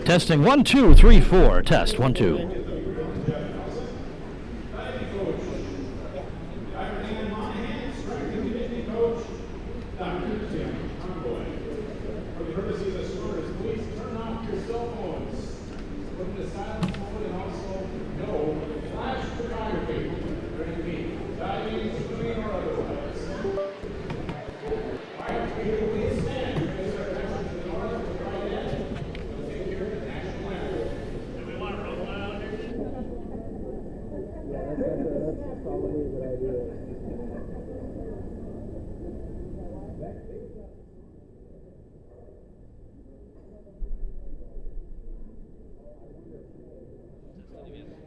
Testing 1, 2, 3, 4. Test 1, 2.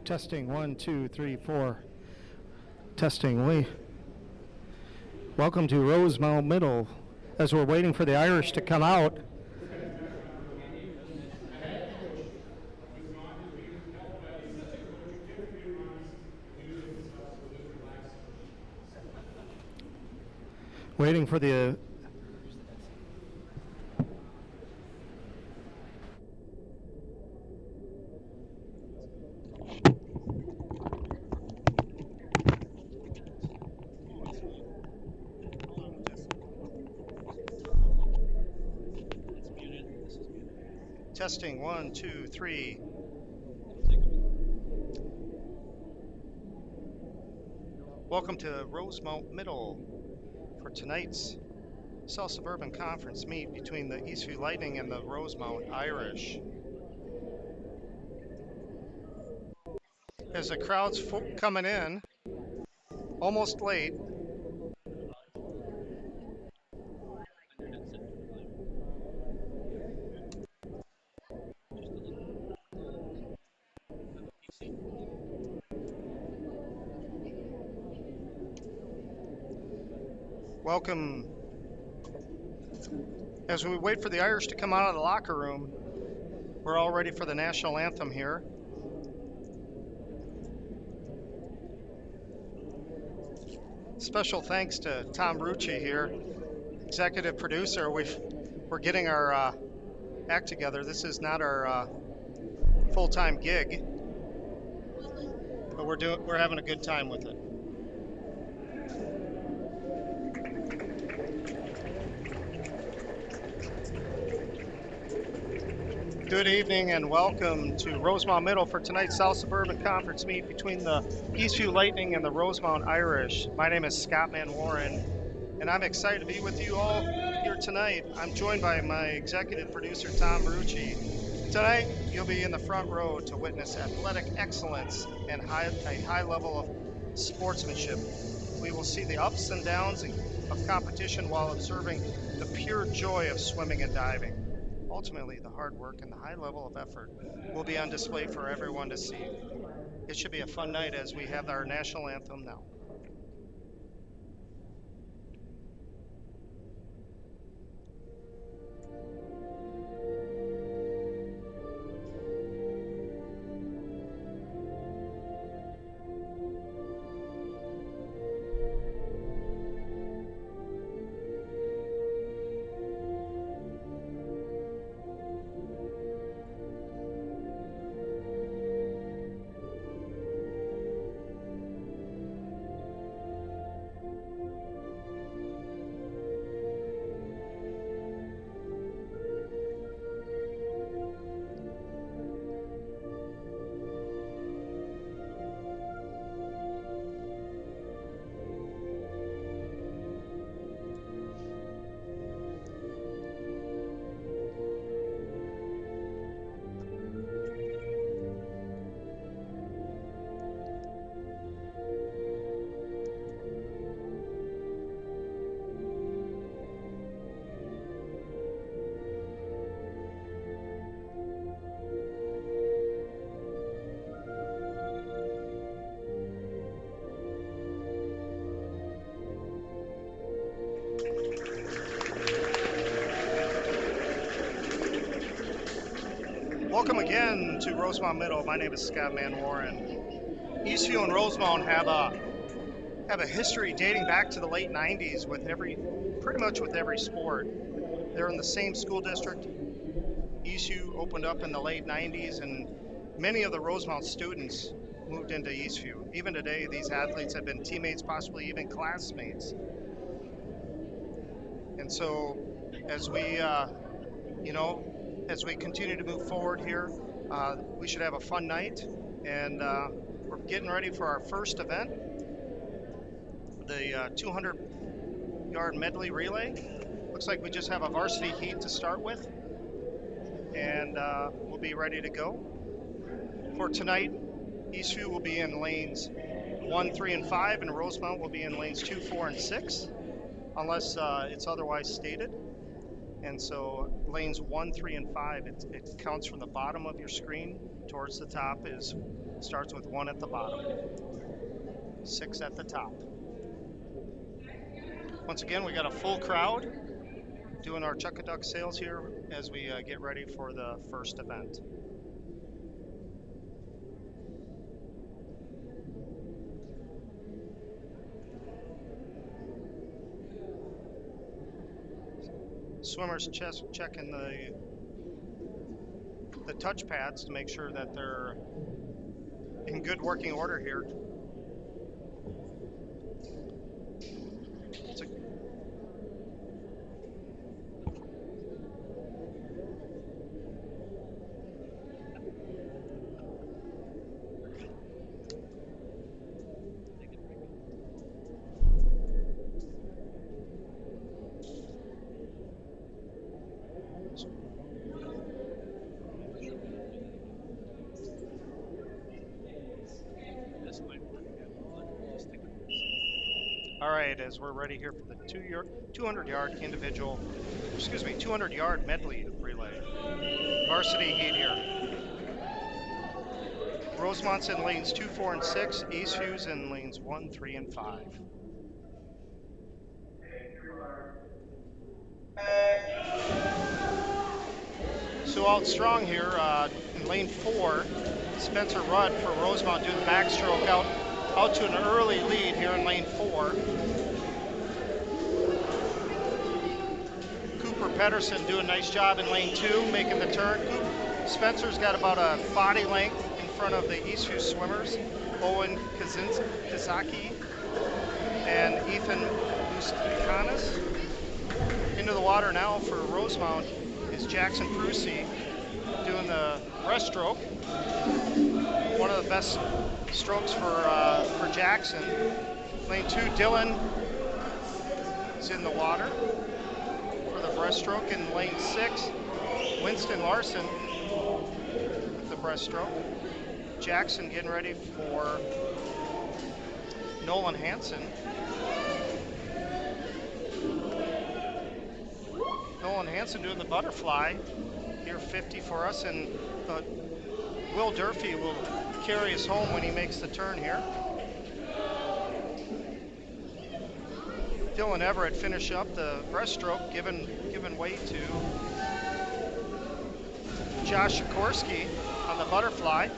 Testing 1, 2, 3, 4. Testing. Welcome to Rosemount Middle. As we're waiting for the Irish to come out. Waiting for the Testing 1, 2, 3. Welcome to Rosemount Middle for tonight's South Suburban Conference meet between the Eastview Lightning and the Rosemount Irish. As the crowd's coming in, almost late. Welcome. As we wait for the Irish to come out of the locker room, we're all ready for the national anthem here. Special thanks to Tom Rucci here, executive producer. We're getting our act together. This is not our full-time gig, but we're having a good time with it. Good evening and welcome to Rosemount Middle for tonight's South Suburban Conference meet between the Eastview Lightning and the Rosemount Irish. My name is Scott Warren, and I'm excited to be with you all here tonight. I'm joined by my executive producer, Tom Rucci. Tonight, you'll be in the front row to witness athletic excellence and a high level of sportsmanship. We will see the ups and downs of competition while observing the pure joy of swimming and diving. Ultimately, the hard work and the high level of effort will be on display for everyone to see. It should be a fun night as we have our national anthem now. Welcome again to Rosemount Middle. My name is Scott Man Warren. Eastview and Rosemount have a history dating back to the late 90s with pretty much with every sport. They're in the same school district. Eastview opened up in the late 90s, and many of the Rosemount students moved into Eastview. Even today, these athletes have been teammates, possibly even classmates. And so, as we as we continue to move forward here, we should have a fun night, and we're getting ready for our first event, the 200-yard medley relay. Looks like we just have a varsity heat to start with, and we'll be ready to go. For tonight, Eastview will be in lanes 1, 3, and 5, and Rosemount will be in lanes 2, 4, and 6, unless it's otherwise stated. And so lanes 1, 3, and 5, it counts from the bottom of your screen towards the top. Starts with 1 at the bottom, 6 at the top. Once again, we got a full crowd doing our Chuck-a-Duck sales here as we get ready for the first event. Swimmers checking the touch pads to make sure that they're in good working order here. All right, as we're ready here for the 200-yard 200-yard medley relay. Varsity heat here. Rosemount's in lanes 2, 4, and 6. Eastview's in lanes 1, 3, and 5. So out strong here in lane 4, Spencer Rudd for Rosemount doing the backstroke out to an early lead here in lane 4. Cooper Pedersen doing a nice job in lane 2, making the turn. Spencer's got about a body length in front of the Eastview swimmers. Owen Kazaki and Ethan Buskanis. Into the water now for Rosemount is Jackson Prusi doing the breaststroke. One of the best strokes for Jackson. Lane 2, Dylan is in the water for the breaststroke. In lane 6, Winston Larson with the breaststroke. Jackson getting ready for Nolan Hansen. Nolan Hansen doing the butterfly here, 50 for us, and Will Durfee will carry us home when he makes the turn here. Dylan Everett finish up the breaststroke, giving way to Josh Sikorsky on the butterfly.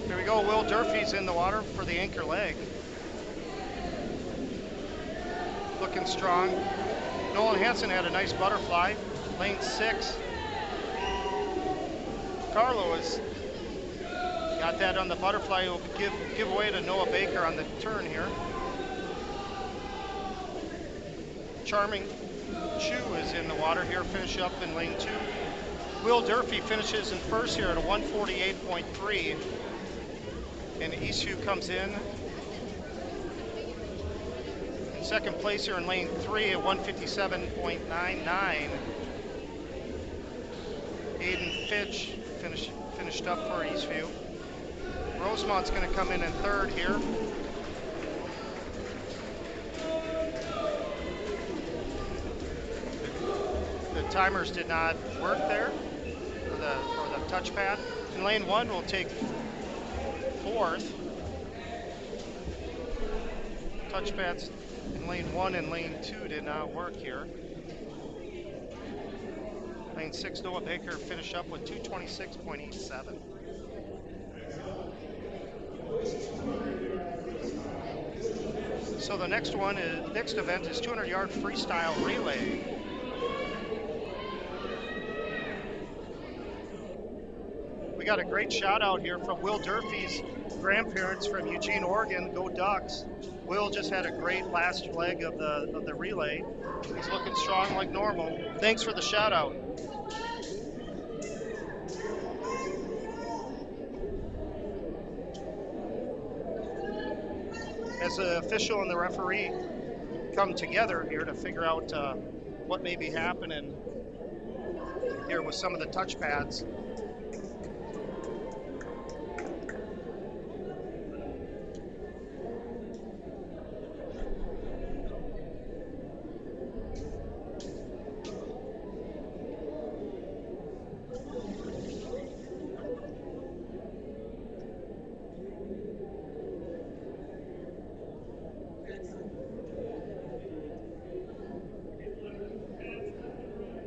Here we go, Will Durfee's in the water for the anchor leg. Looking strong. Nolan Hansen had a nice butterfly. Lane 6. Carlo has got that on the butterfly. He'll give way to Noah Baker on the turn here. Charming Chu is in the water here, finish up in lane 2. Will Durfee finishes in first here at a 148.3. And Eastview comes in second place here in lane 3 at 157.99. Aiden Fitch finished up for Eastview. Rosemount's going to come in third here. The timers did not work there for the touchpad. In lane 1, we'll take fourth. Touchpads in lane 1 and lane 2 did not work here. Lane lane 6, Noah Baker, finished up with 226.87. So the next event is 200-yard freestyle relay. We got a great shout out here from Will Durfee's grandparents from Eugene, Oregon. Go Ducks. Will just had a great last leg of the relay. He's looking strong like normal. Thanks for the shout out. As the official and the referee come together here to figure out what may be happening here with some of the touchpads.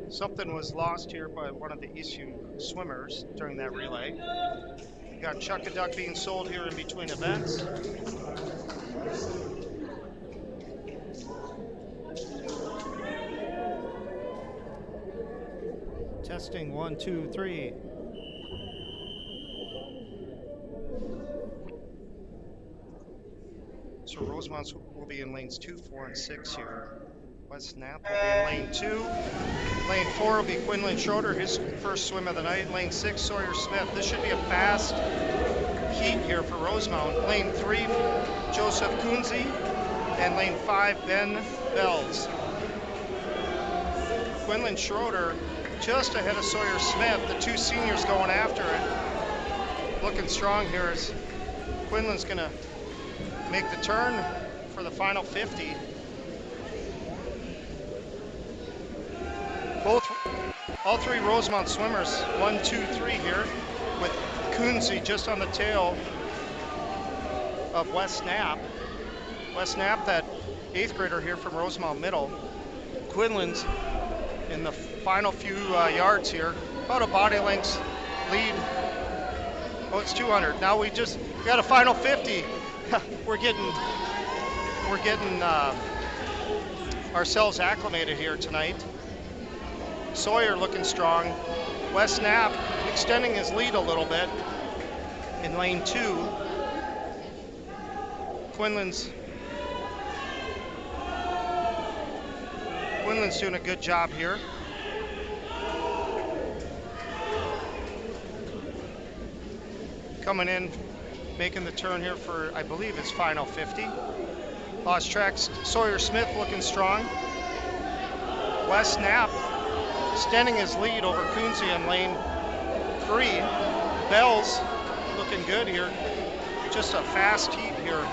Something was lost here by one of the Eastview swimmers during that relay. You got Chuck-a-Duck being sold here in between events. Testing 1, 2, 3. So Rosemount will be in lanes 2, 4, and 6 here. West Knapp will be in lane 2. Lane 4 will be Quinlan Schroeder, his first swim of the night. Lane 6, Sawyer Smith. This should be a fast heat here for Rosemount. Lane 3, Joseph Kunze. And lane 5, Ben Bells. Quinlan Schroeder just ahead of Sawyer Smith. The two seniors going after it. Looking strong here as Quinlan's going to make the turn for the final 50. All three Rosemount swimmers, 1, 2, 3 here, with Kunze just on the tail of Wes Knapp. Wes Knapp, that 8th grader here from Rosemount Middle. Quinlan's in the final few yards here, about a body length lead. Oh, it's 200. Now we got a final 50. we're getting ourselves acclimated here tonight. Sawyer looking strong. Wes Knapp extending his lead a little bit in lane 2. Quinlan's doing a good job here. Coming in, making the turn here for, I believe, his final 50. Lost tracks. Sawyer Smith looking strong. Wes Knapp extending his lead over Kunze in lane 3. Bells looking good here. Just a fast heat here.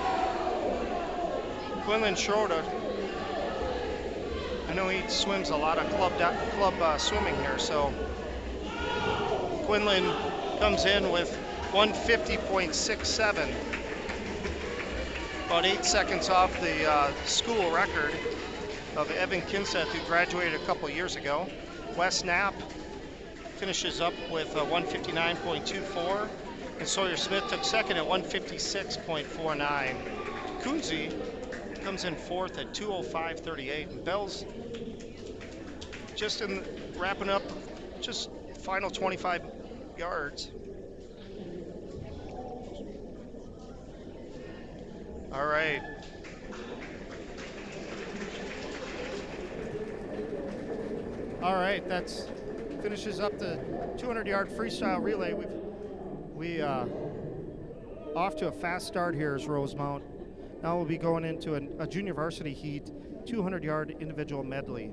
Quinlan Schroeder. I know he swims a lot of club swimming here, so Quinlan comes in with 150.67. About 8 seconds off the school record of Evan Kinseth, who graduated a couple years ago. Wes Knapp finishes up with 159.24, and Sawyer Smith took second at 156.49. Kunze comes in fourth at 205.38, and Bells just in wrapping up, just final 25 yards. All right. All right, that's finishes up the 200-yard freestyle relay. We off to a fast start here as Rosemount. Now we'll be going into a junior varsity heat, 200-yard individual medley.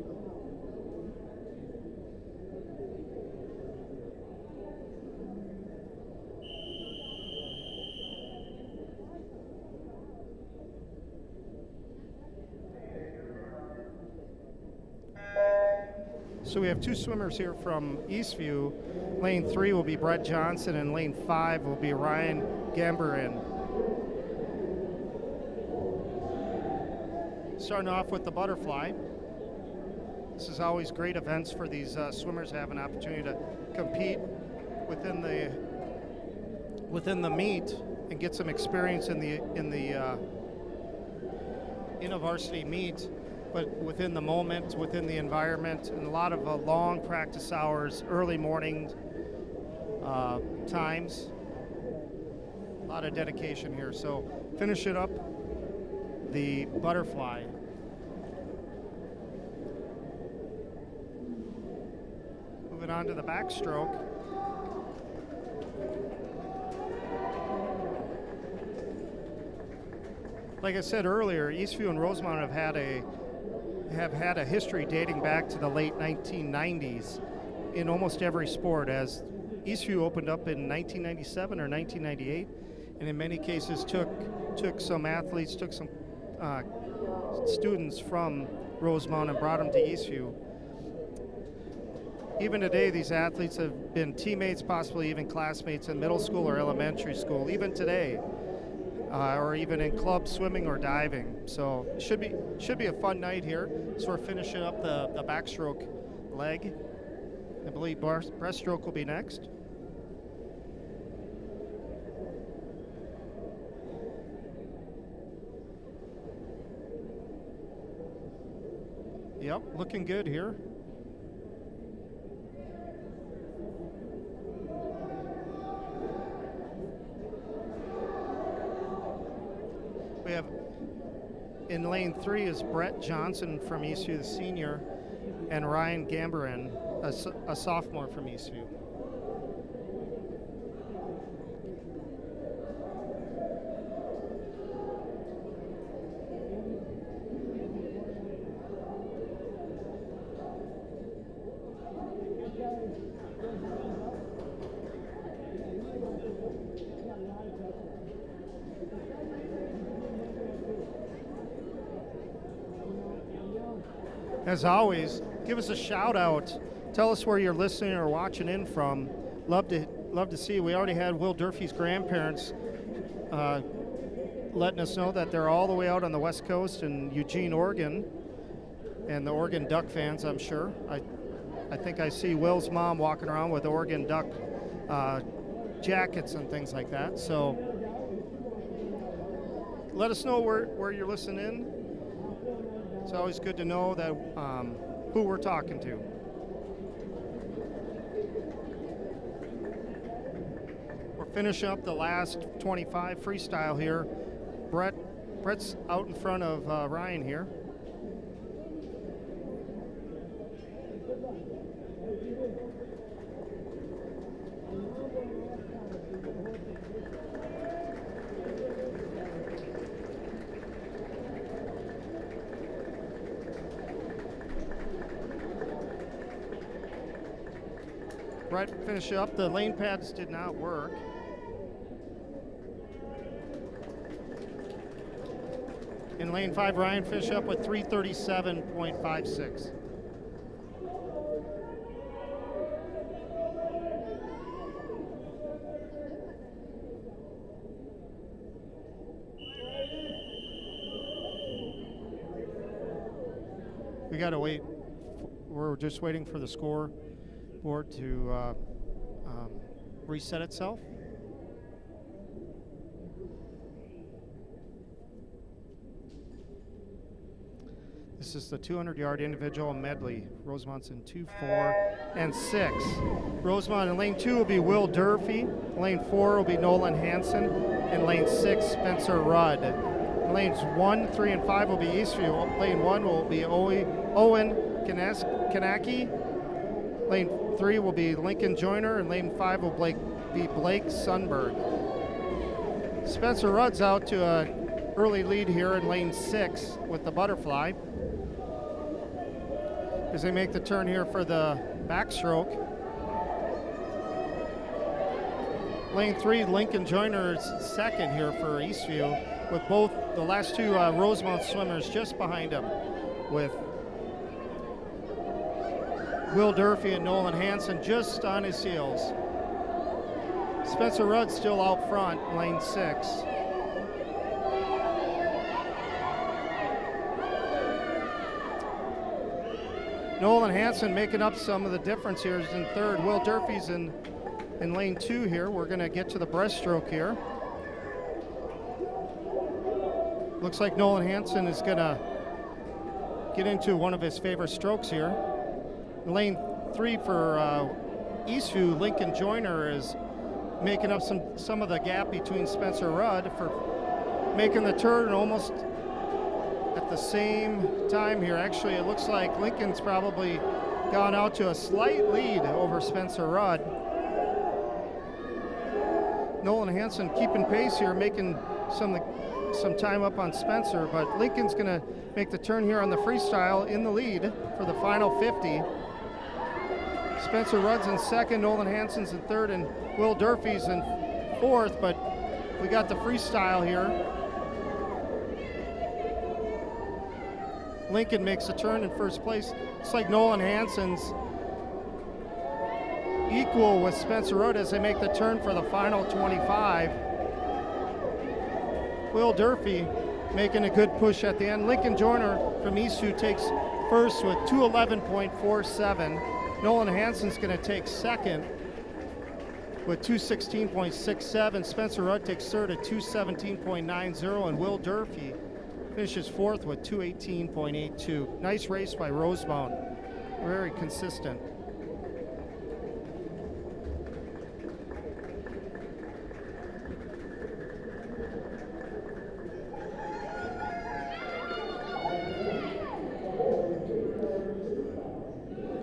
So we have two swimmers here from Eastview. Lane 3 will be Brett Johnson, and lane 5 will be Ryan Gamberin. Starting off with the butterfly. This is always great events for these swimmers to have an opportunity to compete within the meet and get some experience in a varsity meet, but within the moment, within the environment, and a lot of long practice hours, early morning times. A lot of dedication here. So finish it up, the butterfly. Moving on to the backstroke. Like I said earlier, Eastview and Rosemount have had a history dating back to the late 1990s in almost every sport, as Eastview opened up in 1997 or 1998, and in many cases took some athletes, took some students from Rosemount and brought them to Eastview. Even today, these athletes have been teammates, possibly even classmates in middle school or elementary school, even today, or even in club swimming or diving. So it should be a fun night here. So we're finishing up the backstroke leg. I believe breaststroke will be next. Yep, looking good here. We have in lane 3 is Brett Johnson from Eastview, the senior, and Ryan Gamberin, a sophomore from Eastview. As always, give us a shout out. Tell us where you're listening or watching in from. Love to see. We already had Will Durfee's grandparents letting us know that they're all the way out on the West Coast in Eugene, Oregon, and the Oregon Duck fans, I'm sure. I think I see Will's mom walking around with Oregon Duck jackets and things like that. So let us know where you're listening in. It's always good to know that who we're talking to. We're finishing up the last 25 freestyle here. Brett's out in front of Ryan here. Brett finish up. The lane pads did not work. In lane 5, Ryan finished up with 337.56. We got to wait. We're just waiting for the score board to reset itself. This is the 200-yard individual medley. Rosemount's in 2, 4, and 6. Rosemount in lane 2 will be Will Durfee. Lane 4 will be Nolan Hansen. In lane 6, Spencer Rudd. In lanes 1, 3, and 5 will be Eastview. Lane 1 will be Owen Kanaki. Lane 3 will be Lincoln Joyner, and lane 5 will be Blake Sunberg. Spencer Rudd's out to an early lead here in lane 6 with the butterfly as they make the turn here for the backstroke. Lane 3, Lincoln Joyner is second here for Eastview, with both the last two Rosemount swimmers just behind him, with Will Durfee and Nolan Hansen just on his heels. Spencer Rudd still out front, lane 6. Nolan Hansen making up some of the difference here is in third. Will Durfee's in lane 2 here. We're going to get to the breaststroke here. Looks like Nolan Hansen is going to get into one of his favorite strokes here. Lane 3 for Eastview, Lincoln Joyner is making up some of the gap between Spencer Rudd for making the turn almost at the same time here. Actually, it looks like Lincoln's probably gone out to a slight lead over Spencer Rudd. Nolan Hansen keeping pace here, making some time up on Spencer, but Lincoln's gonna make the turn here on the freestyle in the lead for the final 50. Spencer Rudd's in second, Nolan Hansen's in third, and Will Durfee's in fourth, but we got the freestyle here. Lincoln makes a turn in first place. It's like Nolan Hansen's equal with Spencer Rudd as they make the turn for the final 25. Will Durfee making a good push at the end. Lincoln Joyner from Eastview takes first with 2:11.47. Nolan Hansen's going to take second with 2:16.67. Spencer Rudd takes third at 2:17.90, and Will Durfee finishes fourth with 2:18.82. Nice race by Rosemount. Very consistent.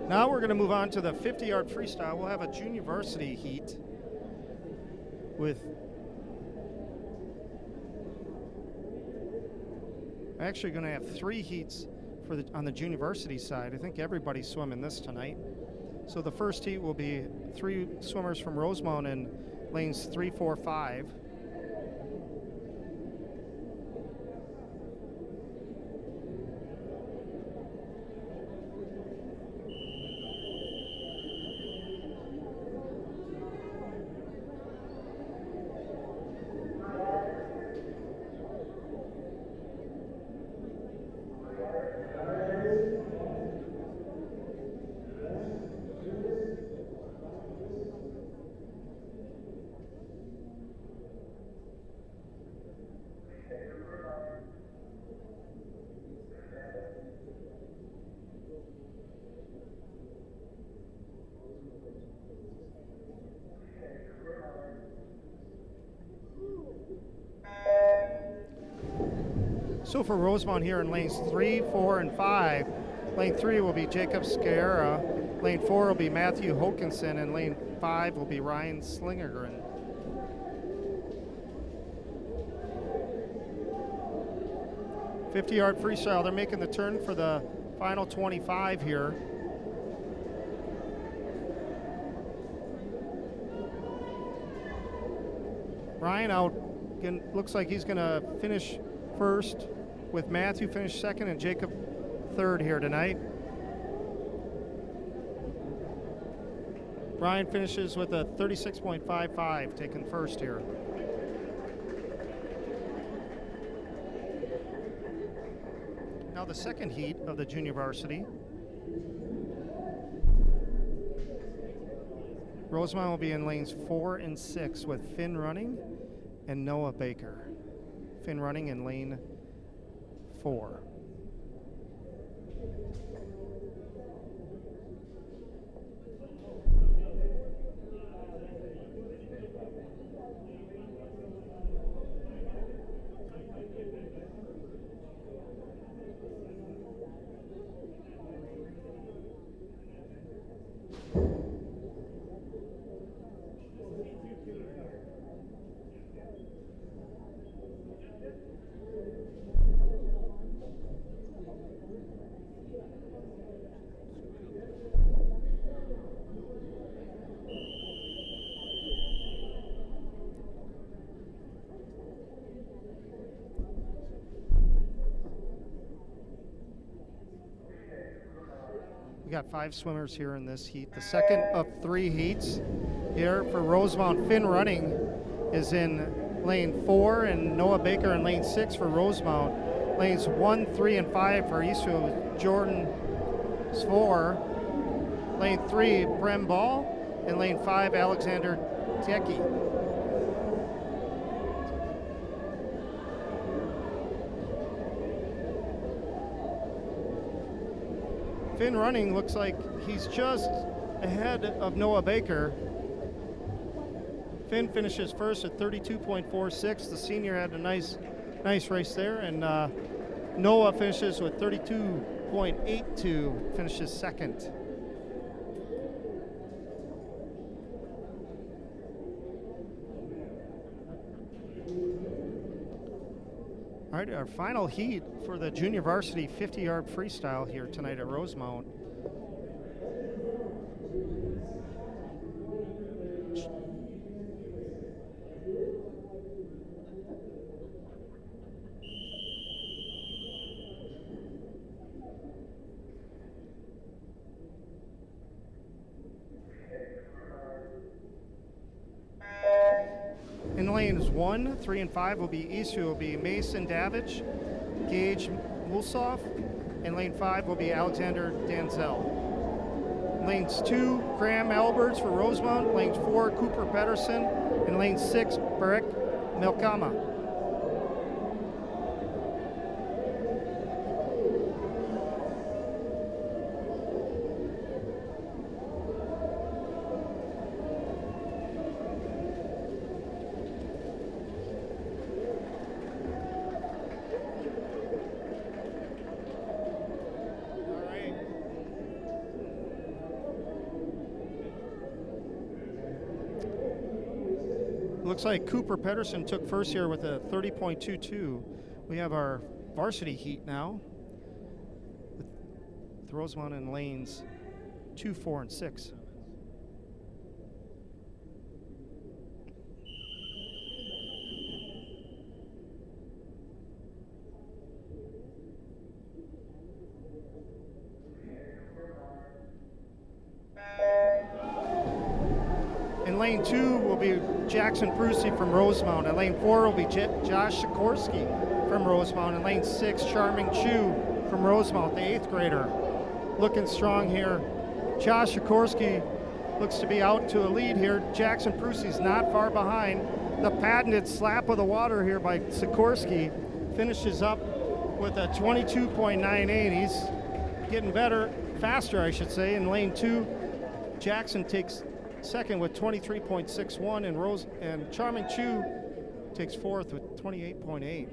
Now we're going to move on to the 50-yard freestyle. We'll have a junior varsity heat with actually going to have 3 heats on the junior varsity side. I think everybody's swimming this tonight. So the first heat will be 3 swimmers from Rosemount in lanes 3, 4, 5. So for Rosemount here in lanes 3, 4, and 5, lane 3 will be Jacob Sciarra, lane 4 will be Matthew Hokinson, and lane 5 will be Ryan Slingegren. "50-yard freestyle, they're making the turn for the final 25 here. Ryan out, again, looks like he's gonna finish first, with Matthew finished second and Jacob third here tonight. Ryan finishes with a 36.55, taking first here. Now the second heat of the junior varsity. Rosemount will be in lanes 4 and 6 with Finn Running and Noah Baker. Finn Running in lane 4. We got 5 swimmers here in this heat. The second of 3 heats here for Rosemount. Finn Running is in lane 4 and Noah Baker in lane 6 for Rosemount. Lanes 1, 3, and 5 for Eastview. Jordan Svor. Lane 3, Prem Ball. And lane 5, Alexander Teki. Finn running looks like he's just ahead of Noah Baker. Finn finishes first at 32.46. The senior had a nice race there, and Noah finishes with 32.82, finishes second. All right, our final heat for the junior varsity 50-yard freestyle here tonight at Rosemount. In lanes 1, 3, and 5 will be Eastview, will be Mason Davich, Gage Mulsoff, and lane 5 will be Alexander Danzel. Lanes 2, Graham Alberts for Rosemount, lane 4, Cooper Pedersen, and lane 6, Barek Melkama. Looks like Cooper Pedersen took first here with a 30.22. We have our varsity heat now with Rosemount in lanes 2, 4, and 6. In lane 2 will be Jackson Prusy from Rosemount. In lane 4 will be Josh Sikorsky from Rosemount. In lane 6, Charming Chu from Rosemount, the 8th grader. Looking strong here. Josh Sikorsky looks to be out to a lead here. Jackson Prusy's not far behind. The patented slap of the water here by Sikorsky finishes up with a 22.98. He's getting better, faster I should say. In lane 2, Jackson takes second with 23.61, and Charming Chu takes fourth with 28.8.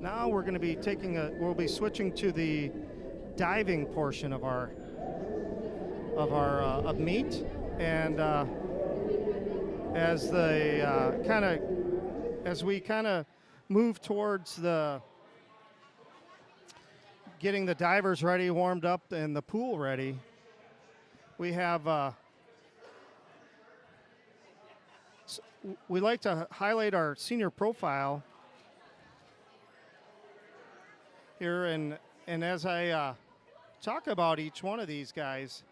Now we're going to be we'll be switching to the diving portion of our meet, and as we kind of move towards the getting the divers ready, warmed up, and the pool ready, we have we like to highlight our senior profile here, and as I talk about each one of these guys,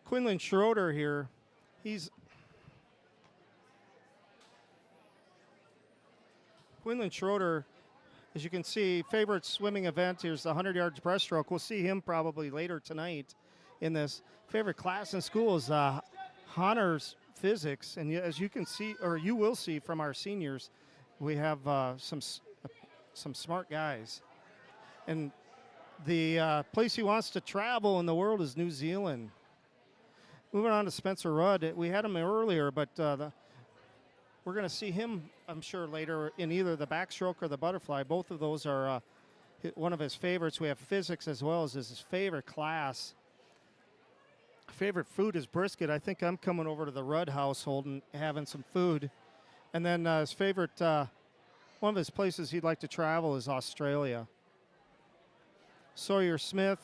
Quinlan Schroeder here, Quinlan Schroeder, as you can see, favorite swimming event, here's the 100 yards breaststroke. We'll see him probably later tonight in this. Favorite class in school is honors physics, and as you can see, or you will see from our seniors, we have some smart guys. And the place he wants to travel in the world is New Zealand. Moving on to Spencer Rudd, we had him earlier, but we're going to see him, I'm sure, later in either the backstroke or the butterfly. Both of those are one of his favorites. We have physics as well as his favorite class. Favorite food is brisket. I think I'm coming over to the Rudd household and having some food. And then his favorite, one of his places he'd like to travel is Australia. Sawyer Smith.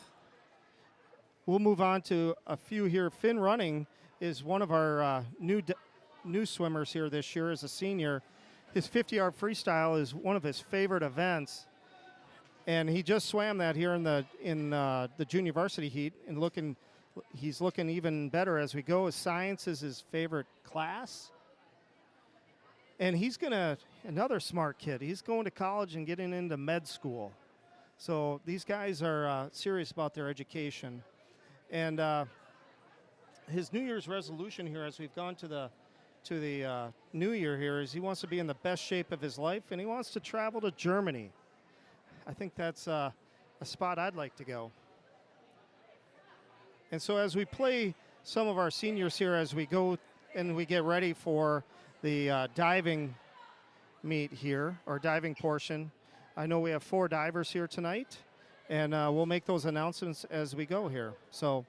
We'll move on to a few here. Finn Running is one of our new swimmers here this year as a senior. His 50-yard freestyle is one of his favorite events, and he just swam that here in the junior varsity heat, and he's looking even better as we go. Science is his favorite class. And another smart kid, he's going to college and getting into med school. So these guys are serious about their education. And his New Year's resolution here, as we've gone to the New Year here, is he wants to be in the best shape of his life, and he wants to travel to Germany. I think that's a spot I'd like to go. And so as we play some of our seniors here, as we go and we get ready for the diving meet here, or diving portion, I know we have 4 divers here tonight, and we'll make those announcements as we go here. So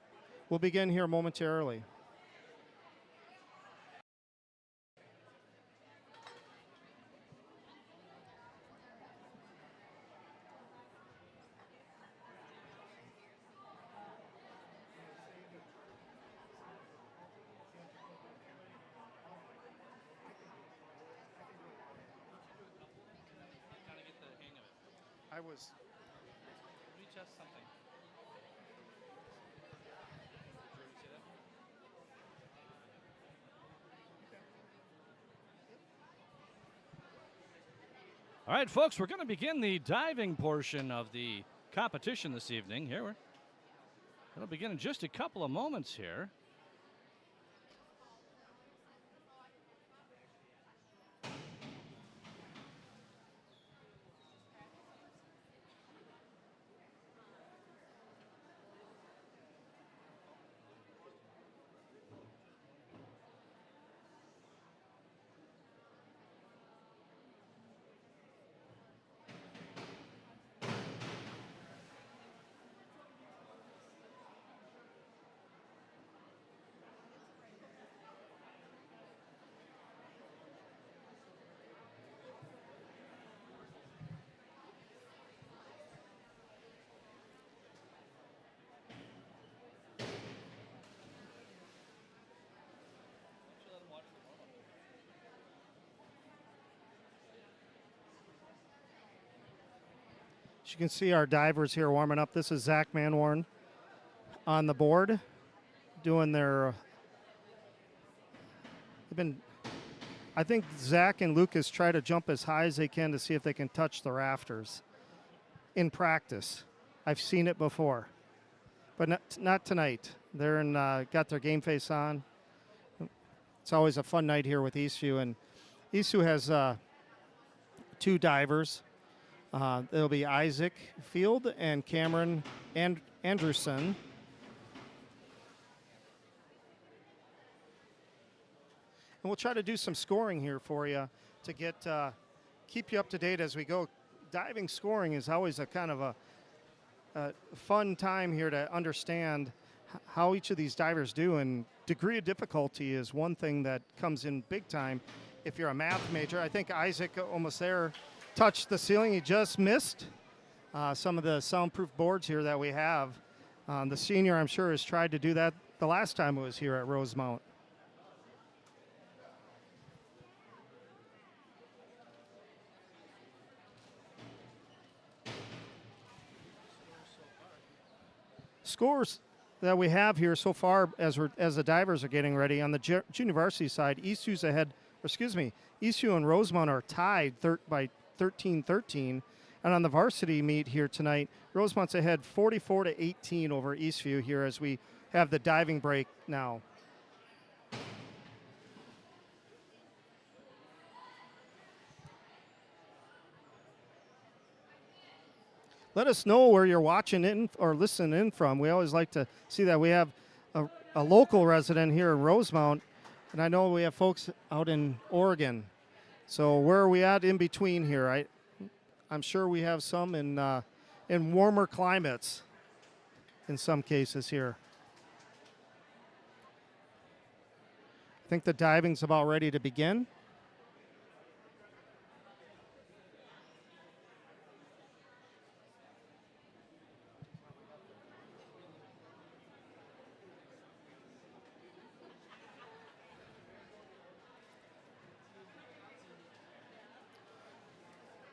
we'll begin here momentarily. I was. Let me test something. All right, folks, we're going to begin the diving portion of the competition this evening. It'll begin in just a couple of moments here. As you can see, our divers here warming up. This is Zach Manwarn on the board doing their. I think Zach and Lucas try to jump as high as they can to see if they can touch the rafters in practice. I've seen it before, but not tonight. They're got their game face on. It's always a fun night here with Eastview, and Eastview has 2 divers. It'll be Isaac Field and Cameron Anderson. And we'll try to do some scoring here for you to keep you up to date as we go. Diving scoring is always a kind of a fun time here to understand how each of these divers do, and degree of difficulty is one thing that comes in big time if you're a math major. I think Isaac almost there touched the ceiling. He just missed some of the soundproof boards here that we have. The senior, I'm sure, has tried to do that the last time it was here at Rosemount. Scores that we have here so far as the divers are getting ready on the junior varsity side, Eastview's ahead. Eastview and Rosemount are tied by 13-13, and on the varsity meet here tonight, Rosemount's ahead 44-18 over Eastview here as we have the diving break now. Let us know where you're watching in or listening in from. We always like to see that. We have a local resident here in Rosemount, and I know we have folks out in Oregon. So where are we at in between here? I'm sure we have some in warmer climates in some cases here. I think the diving's about ready to begin.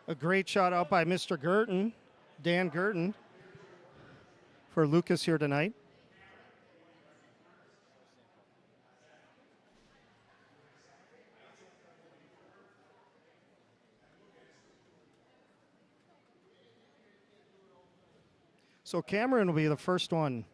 A great shot out by Mr. Gurton, Dan Gurton, for Lucas here tonight. So Cameron will be the first one.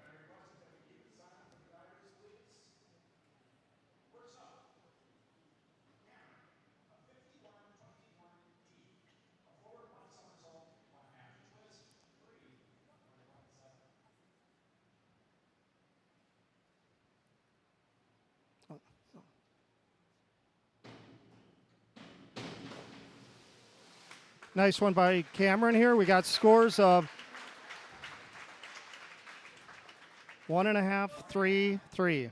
Nice one by Cameron here. We got scores of 1.5, 3, 3.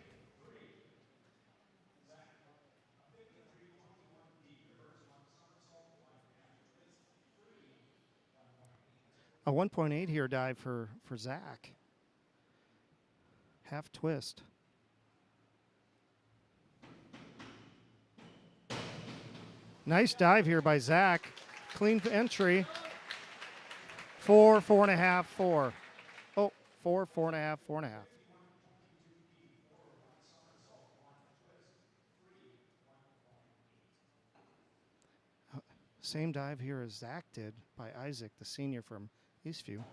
A 1.8 here dive for Zach. Half twist. Nice dive here by Zach. Clean entry. 4, 4.5, 4. Oh, 4, 4.5, 4.5. Same dive here as Zach did by Isaac, the senior from Eastview.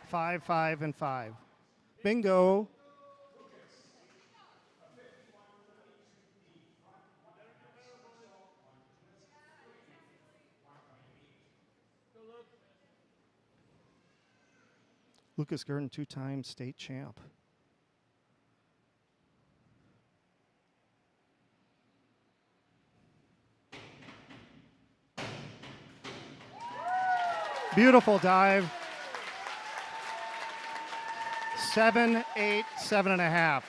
Five, 5, and 5. Bingo. Lucas Gurdon, two-time state champ. Beautiful dive. 7, 8, 7.5.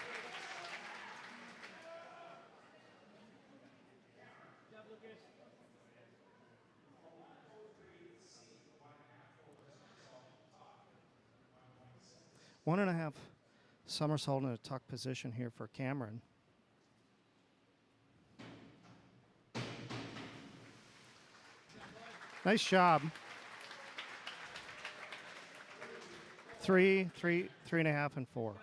One and a half somersault in a tuck position here for Cameron. Nice job. 3, 3, 3.5, and 4.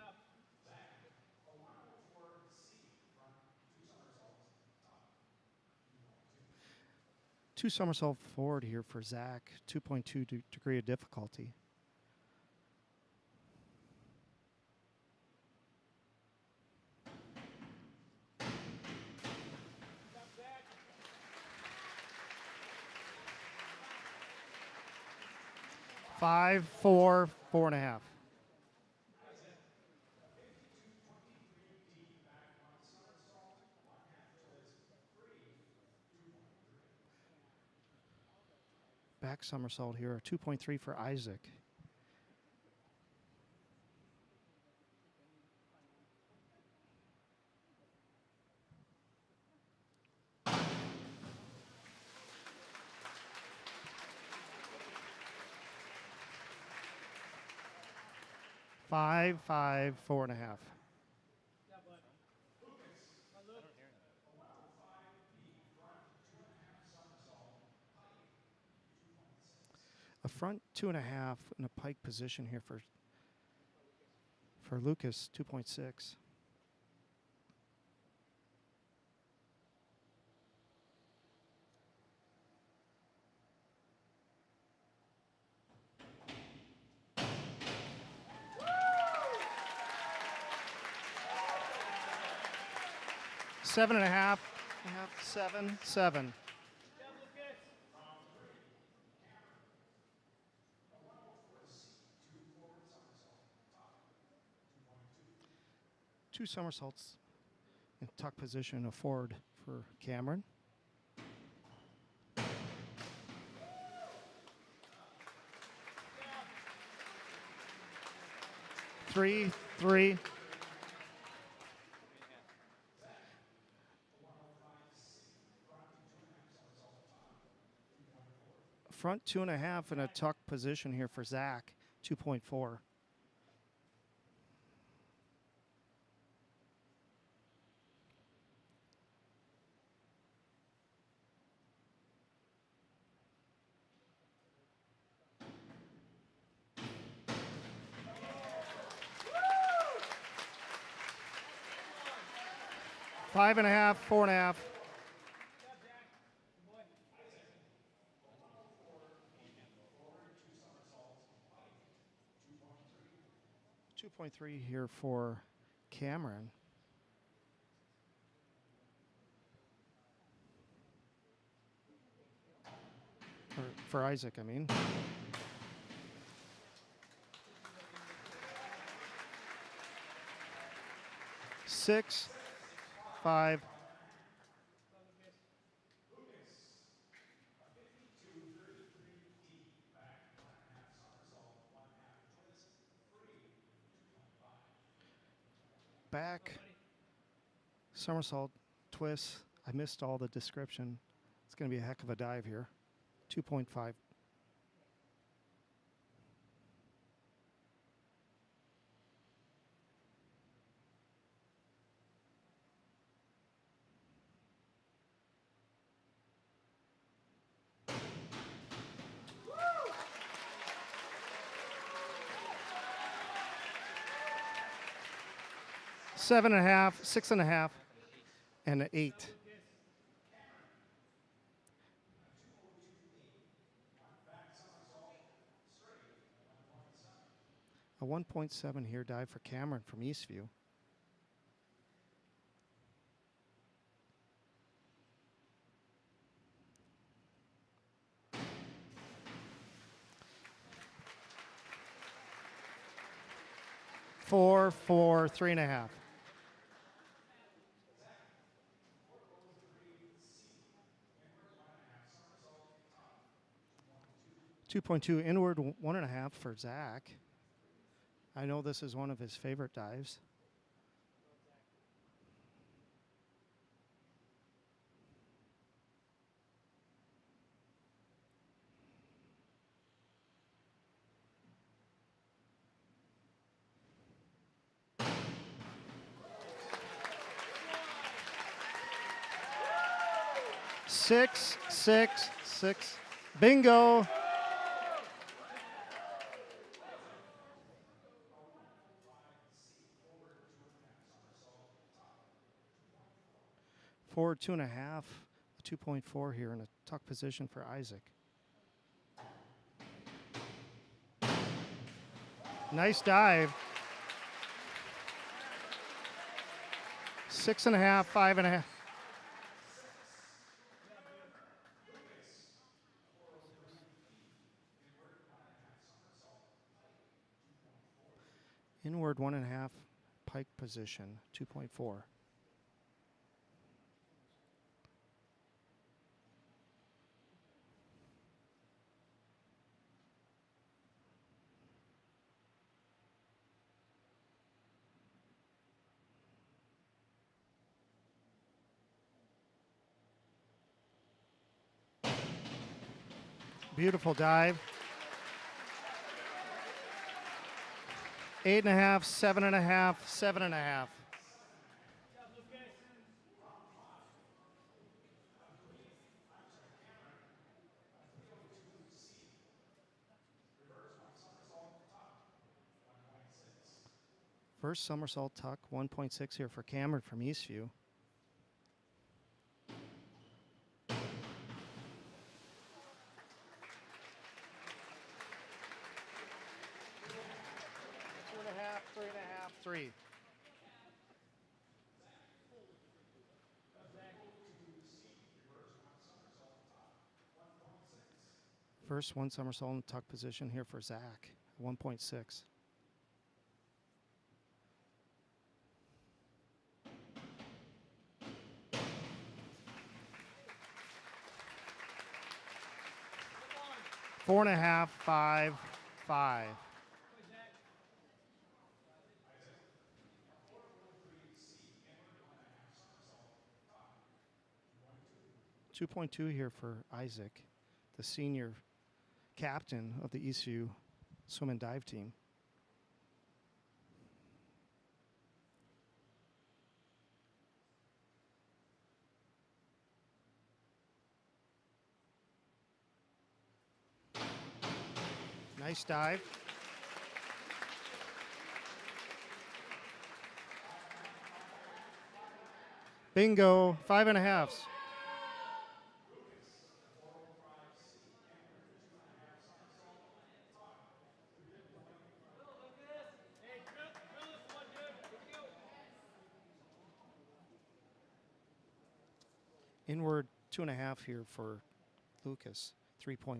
Two somersault forward here for Zach. 2.2 degree of difficulty. Five, 4, 4.5. Back somersault here, 2.3 for Isaac. Five, 5, 4.5. A front 2.5 in a pike position here for Lucas, 2.6. Seven and a half, 7, 7. Two somersaults in tuck position, a forward for Cameron. Three, 3. Front 2.5 in a tuck position here for Zach, 2.4. 5.5, 4.5. .3 here for Cameron. For Isaac, I mean. Six, 5. Back, somersault, twist. I missed all the description. It's going to be a heck of a dive here. 2.5. Seven and a half, 6.5, and an 8. A 1.7 here dive for Cameron from Eastview. Four, 3.5. 2.2 inward, 1.5 for Zach. I know this is one of his favorite dives. Six, 6, 6. Bingo. Forward 2.5, a 2.4 here in a tuck position for Isaac. Nice dive. 6.5, 5.5. Inward 1.5, pike position, 2.4. Beautiful dive. 8.5, 7.5, 7.5. First somersault tuck, 1.6 here for Cameron from Eastview. Two and a half, 3.5, 3. First one somersault in tuck position here for Zach, 1.6. Four and a half, 5, 5. .2 here for Isaac, the senior captain of the Eastview swim and dive team. Nice dive. Bingo, 5.5s. Inward 2.5 here for Lucas, 3.1.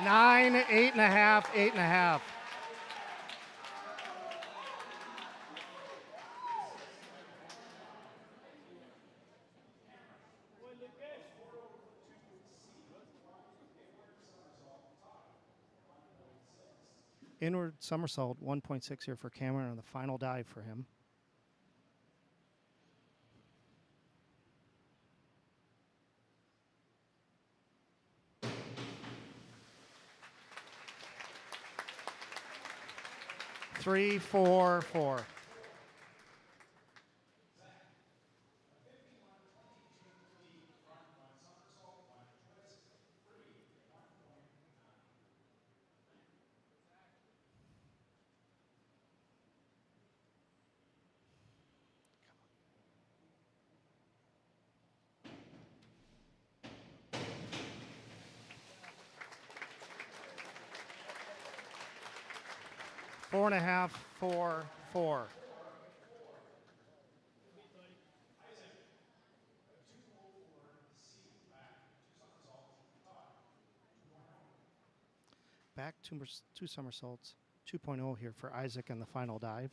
Nine, 8.5, 8.5. Inward somersault, 1.6 here for Cameron on the final dive for him. Three, 4, 4. Four and a half, 4, 4. Back two somersaults, 2.0 here for Isaac on the final dive.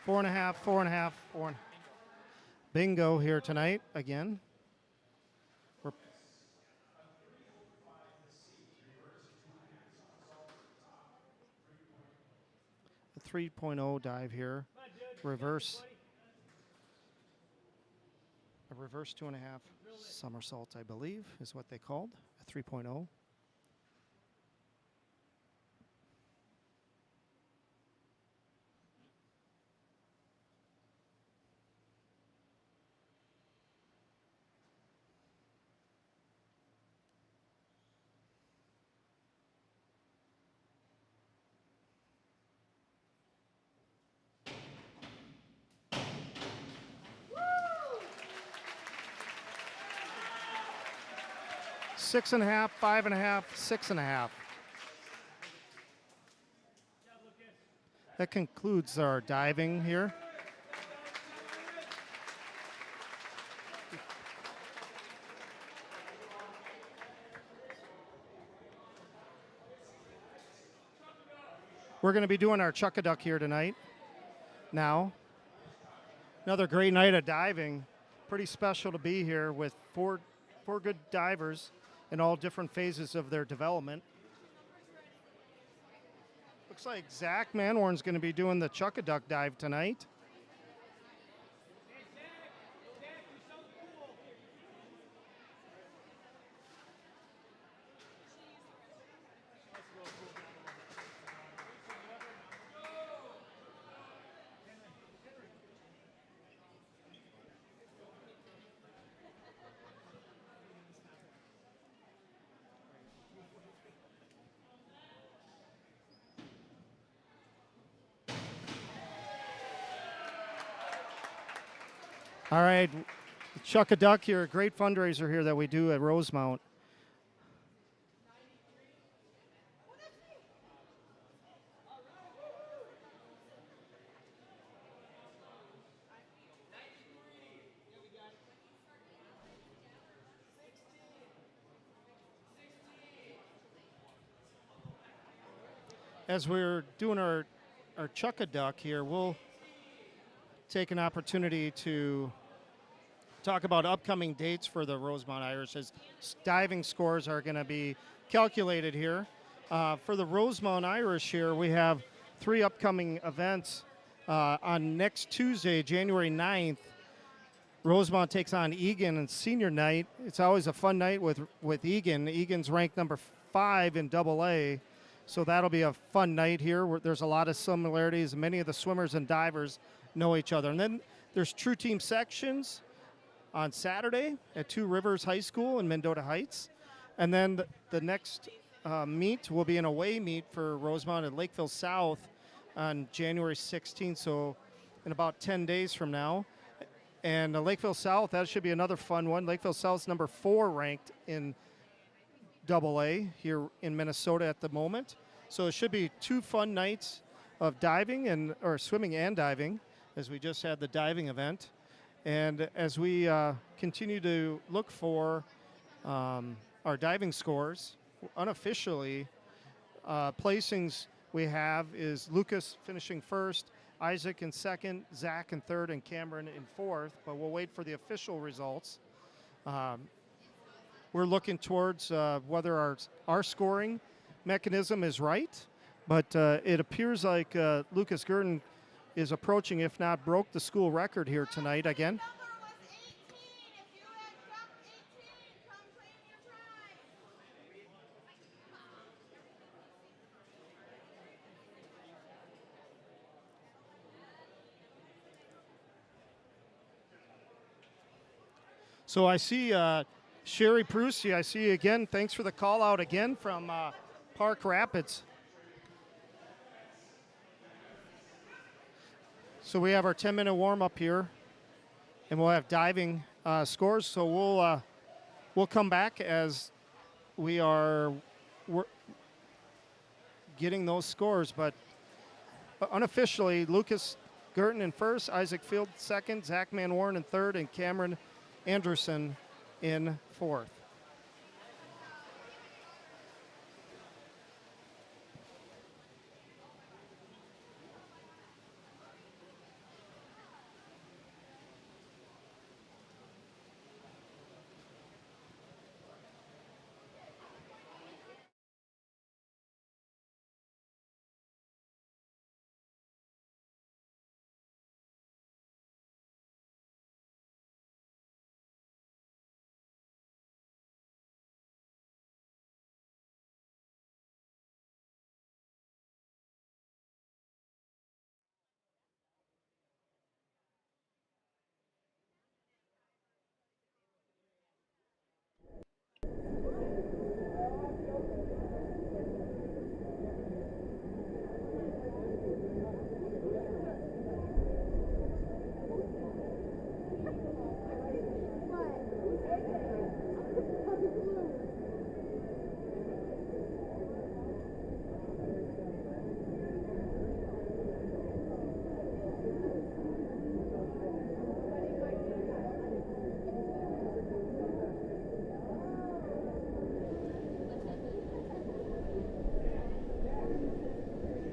Four and a half, 4.5, 4. Bingo here tonight again. We're 3.0 dive here. Reverse. A reverse 2.5 somersault, I believe, is what they called. A 3.0. Six and a half, 5.5, 6.5. That concludes our diving here. We're going to be doing our chuck-a-duck here tonight. Now, another great night of diving. Pretty special to be here with four good divers in all different phases of their development. Looks like Zach Manwarn's going to be doing the chuck-a-duck dive tonight. All right, Chuck-a-Duck here, a great fundraiser here that we do at Rosemount. As we're doing our Chuck-a-Duck here, we'll take an opportunity to talk about upcoming dates for the Rosemount Irish, as diving scores are going to be calculated here. For the Rosemount Irish here, we have 3 upcoming events. On next Tuesday, January 9th, Rosemount takes on Egan in senior night. It's always a fun night with Egan. Egan's ranked number 5 in AA, so that'll be a fun night here. There's a lot of similarities. Many of the swimmers and divers know each other. And then there's true team sections on Saturday at Two Rivers High School in Mendota Heights. And then the next meet will be an away meet for Rosemount at Lakeville South on January 16th, so in about 10 days from now. And Lakeville South, that should be another fun one. Lakeville South's number 4 ranked in AA here in Minnesota at the moment. So it should be 2 fun nights of diving or swimming and diving, as we just had the diving event. And as we continue to look for our diving scores, unofficially, placings we have is Lucas finishing first, Isaac in second, Zach in third, and Cameron in fourth, but we'll wait for the official results. We're looking towards whether our scoring mechanism is right, but it appears like Lucas Gurton is approaching, if not broke, the school record here tonight again. So I see Sherry Prusy, I see you again. Thanks for the call out again from Park Rapids. So we have our 10-minute warm-up here, and we'll have diving scores. So we'll come back as we are getting those scores. But unofficially, Lucas Gurton in first, Isaac Field second, Zach Manwarren in third, and Cameron Anderson in fourth.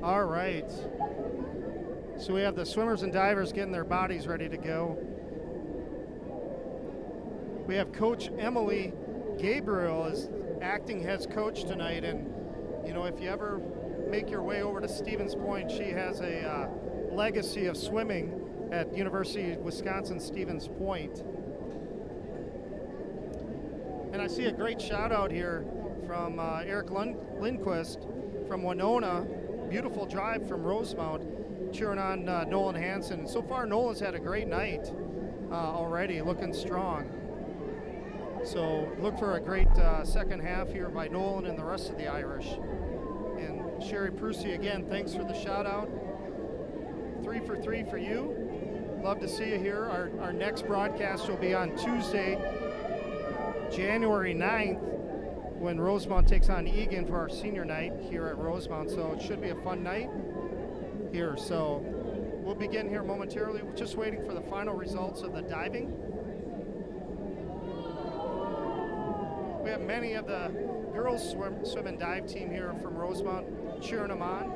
All right. So we have the swimmers and divers getting their bodies ready to go. We have Coach Emily Gabriel as acting head coach tonight. And, you know, if you ever make your way over to Stevens Point, she has a legacy of swimming at University of Wisconsin-Stevens Point. And I see a great shout out here from Eric Lindquist from Winona. Beautiful drive from Rosemount, cheering on Nolan Hansen. So far, Nolan's had a great night already, looking strong. So look for a great second half here by Nolan and the rest of the Irish. And Sherry Prusy, again, thanks for the shout out. 3 for 3 for you. Love to see you here. Our next broadcast will be on Tuesday, January 9th, when Rosemount takes on Egan for our senior night here at Rosemount. So it should be a fun night here. So we'll begin here momentarily. We're just waiting for the final results of the diving. We have many of the girls swim and dive team here from Rosemount cheering them on.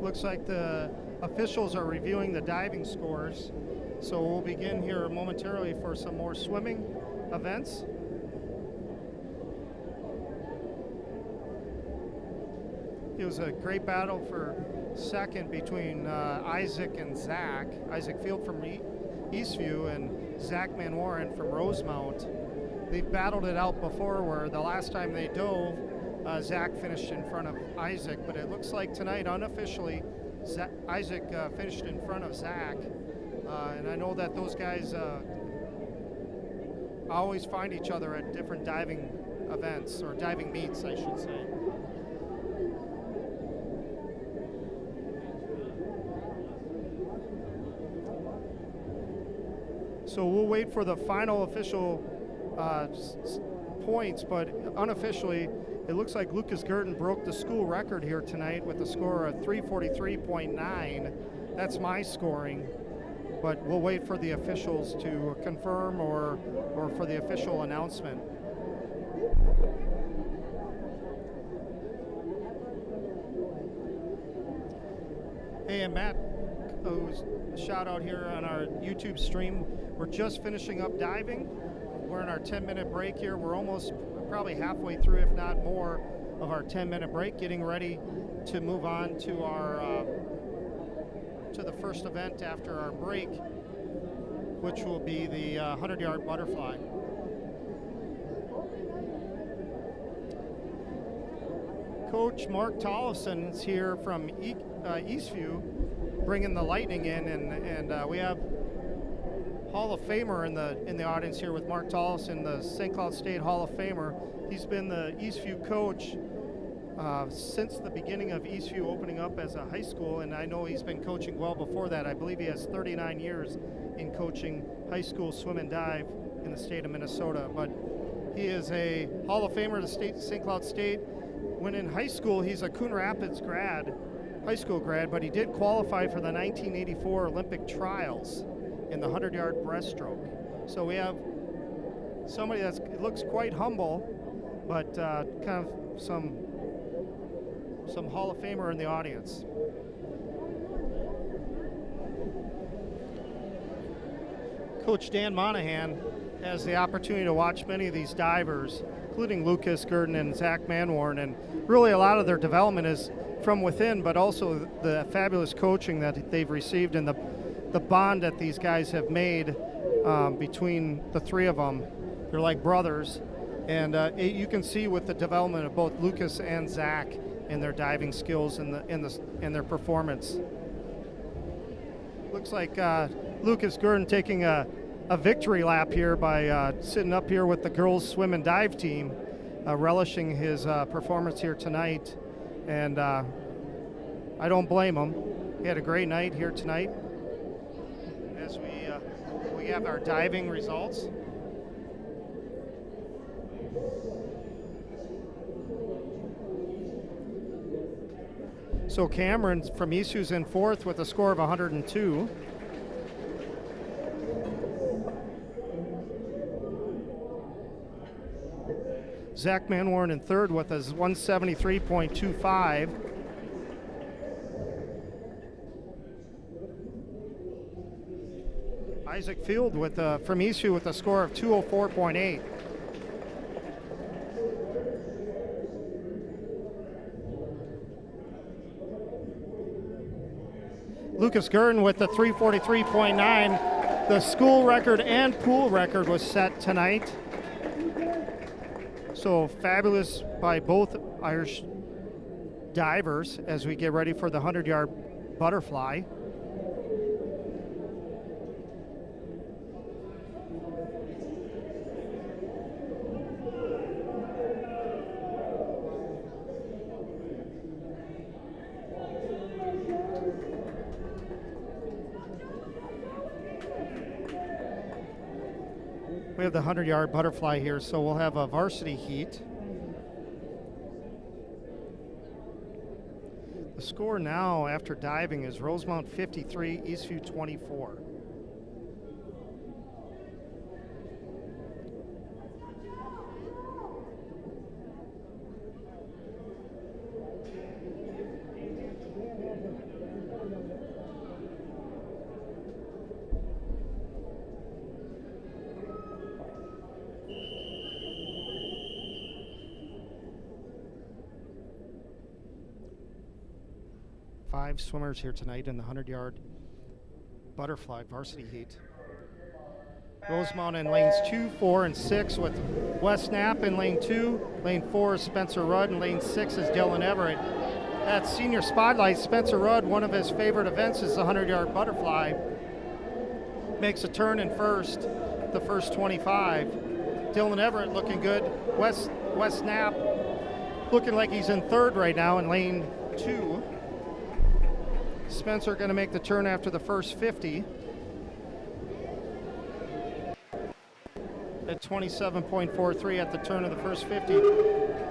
looks like the officials are reviewing the diving scores. So we'll begin here momentarily for some more swimming events. It was a great battle for second between Isaac and Zach. Isaac Field from Eastview and Zach Manwaran from Rosemount. They've battled it out before where the last time they dove, Zach finished in front of Isaac, but it looks like tonight, unofficially, Isaac finished in front of Zach. And I know that those guys always find each other at different diving events, or diving meets, I should say. So we'll wait for the final official points, but unofficially, it looks like Lucas Gurton broke the school record here tonight with a score of 343.9. That's my scoring, but we'll wait for the officials to confirm or for the official announcement. Hey, and Matt, shout out here on our YouTube stream. We're just finishing up diving. We're in our 10-minute break here. We're almost probably halfway through, if not more, of our 10-minute break, getting ready to move on to our to the first event after our break, which will be the 100-yard butterfly. Coach Mark Tollefson is here from Eastview, bringing the Lightning in, and we have Hall of Famer in the audience here with Mark Tollefson, the St. Cloud State Hall of Famer. He's been the Eastview coach since the beginning of Eastview opening up as a high school, and I know he's been coaching well before that. I believe he has 39 years in coaching high school swim and dive in the state of Minnesota. But he is a Hall of Famer to St. Cloud State. When in high school, he's a Coon Rapids high school grad, but he did qualify for the 1984 Olympic trials in the 100-yard breaststroke. So we have somebody that looks quite humble, but kind of some Hall of Famer in the audience. Coach Dan Monahan has the opportunity to watch many of these divers, including Lucas Gurton and Zach Manwaran, and really a lot of their development is from within, but also the fabulous coaching that they've received and the bond that these guys have made between the three of them. They're like brothers, and you can see with the development of both Lucas and Zach in their diving skills and their performance. Looks like Lucas Gurton taking a victory lap here by sitting up here with the girls swim and dive team, relishing his performance here tonight, and I don't blame him. He had a great night here tonight. As we have our diving results. So Cameron from Eastview's in fourth with a score of 102. Zach Manwaran in third with a 173.25. Isaac Field from Eastview with a score of 204.8. Lucas Gurton with the 343.9. The school record and pool record was set tonight. So fabulous by both Irish divers as we get ready for the 100-yard butterfly. We have the 100-yard butterfly here, so we'll have a varsity heat. The score now after diving is Rosemount 53, Eastview 24. 5 swimmers here tonight in the 100-yard butterfly varsity heat. Rosemount in lanes 2, 4, and 6 with Wes Knapp in lane 2. Lane 4 is Spencer Rudd, and lane 6 is Dylan Everett. At Senior Spotlight, Spencer Rudd, one of his favorite events is the 100-yard butterfly. Makes a turn in first, the first 25. Dylan Everett looking good. Wes Knapp looking like he's in third right now in lane 2. Spencer going to make the turn after the first 50. At 27.43 at the turn of the first 50.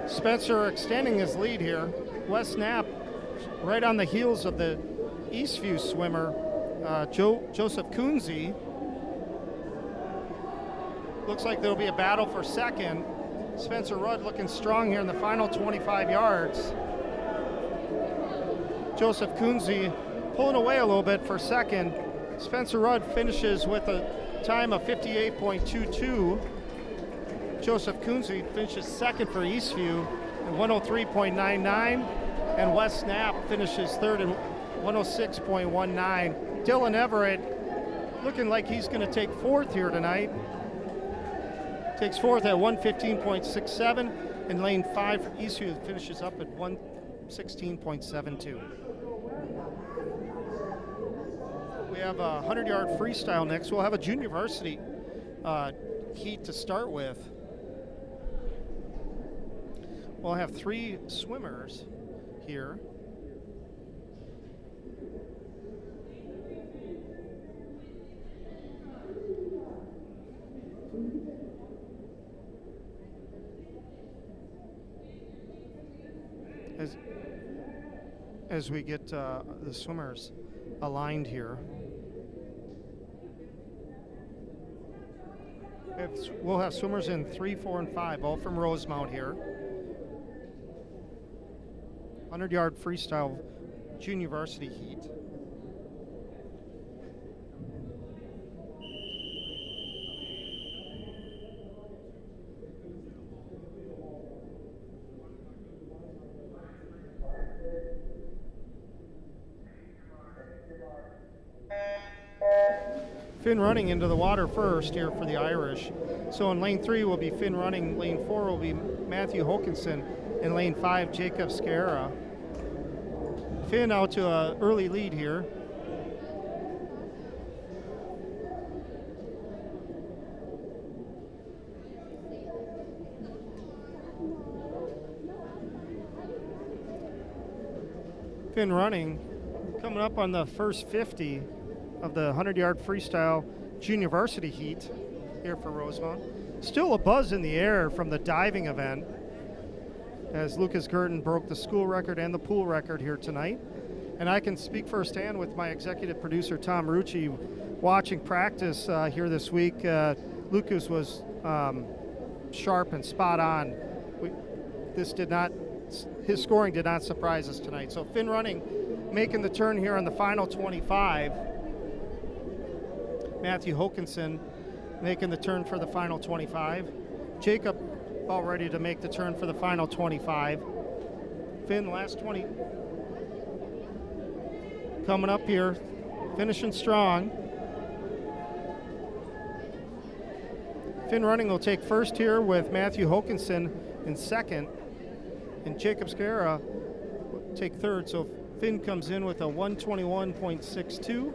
Spencer extending his lead here. Wes Knapp right on the heels of the Eastview swimmer, Joseph Kunze. Looks like there'll be a battle for second. Spencer Rudd looking strong here in the final 25 yards. Joseph Kunze pulling away a little bit for second. Spencer Rudd finishes with a time of 58.22. Joseph Kunze finishes second for Eastview at 103.99, and Wes Knapp finishes third at 106.19. Dylan Everett looking like he's going to take fourth here tonight. Takes fourth at 115.67, and lane 5 for Eastview finishes up at 116.72. We have a 100-yard freestyle next. We'll have a junior varsity heat to start with. We'll have 3 swimmers here. As we get the swimmers aligned here. We'll have swimmers in 3, 4, and 5, all from Rosemount here. 100-yard freestyle junior varsity heat. Finn running into the water first here for the Irish. So in lane 3 will be Finn running, lane 4 will be Matthew Hokinson, and lane 5 Jacob Scara. Finn out to an early lead here. Finn running, coming up on the first 50 of the 100-yard freestyle junior varsity heat here for Rosemount. Still a buzz in the air from the diving event as Lucas Gurton broke the school record and the pool record here tonight. And I can speak firsthand with my executive producer, Tom Rucci, watching practice here this week. Lucas was sharp and spot on. His scoring did not surprise us tonight. So Finn running, making the turn here on the final 25. Matthew Hokinson making the turn for the final 25. Jacob all ready to make the turn for the final 25. Finn last 20. Coming up here, finishing strong. Finn running will take first here with Matthew Hokinson in second, and Jacob Scara will take third. So Finn comes in with a 121.62.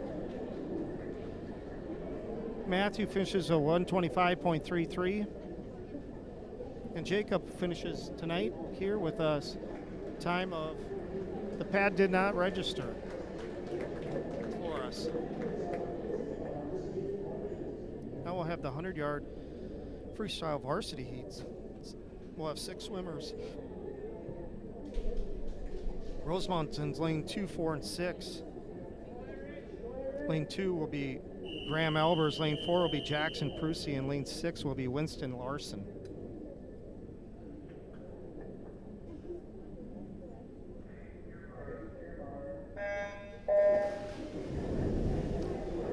Matthew finishes a 125.33. And Jacob finishes tonight here with a time of, the pad did not register for us. Now we'll have the 100-yard freestyle varsity heats. We'll have 6 swimmers. Rosemount's in lane 2, 4, and 6. Lane 2 will be Graham Albers. Lane 4 will be Jackson Prusy, and lane 6 will be Winston Larson.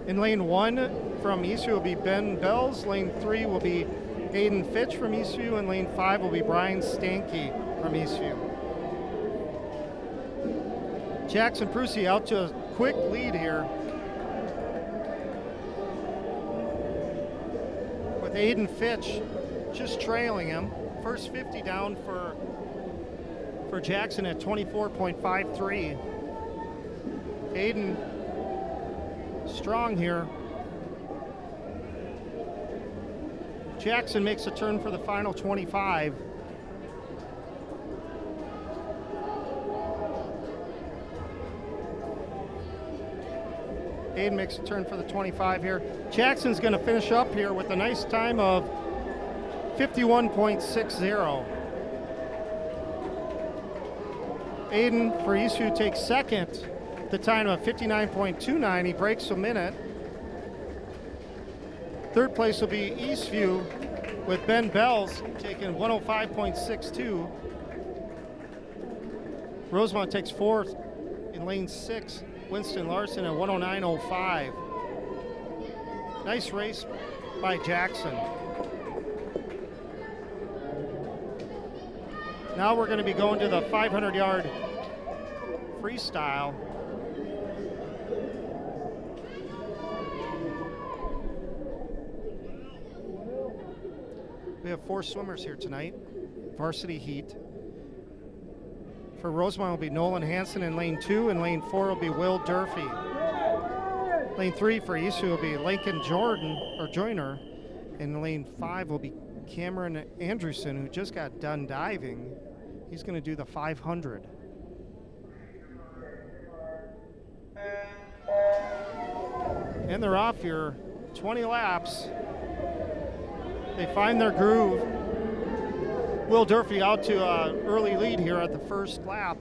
In lane 1 from Eastview will be Ben Bells. Lane 3 will be Aiden Fitch from Eastview, and lane 5 will be Brian Stanke from Eastview. Jackson Prusy out to a quick lead here, with Aiden Fitch just trailing him. First 50 down for Jackson at 24.53. Aiden strong here. Jackson makes a turn for the final 25. Aiden makes a turn for the 25 here. Jackson's going to finish up here with a nice time of 51.60. Aiden for Eastview takes second, the time of 59.29. He breaks a minute. Third place will be Eastview with Ben Bells taking 105.62. Rosemount takes fourth in lane 6. Winston Larson at 109.05. Nice race by Jackson. Now we're going to be going to the 500-yard freestyle. We have 4 swimmers here tonight, varsity heat. For Rosemount will be Nolan Hansen in lane 2, and lane 4 will be Will Durfee. Lane 3 for Eastview will be Lincoln Joyner, and lane 5 will be Cameron Andrewson, who just got done diving. He's going to do the 500. And they're off here, 20 laps. They find their groove. Will Durfee out to an early lead here at the first lap.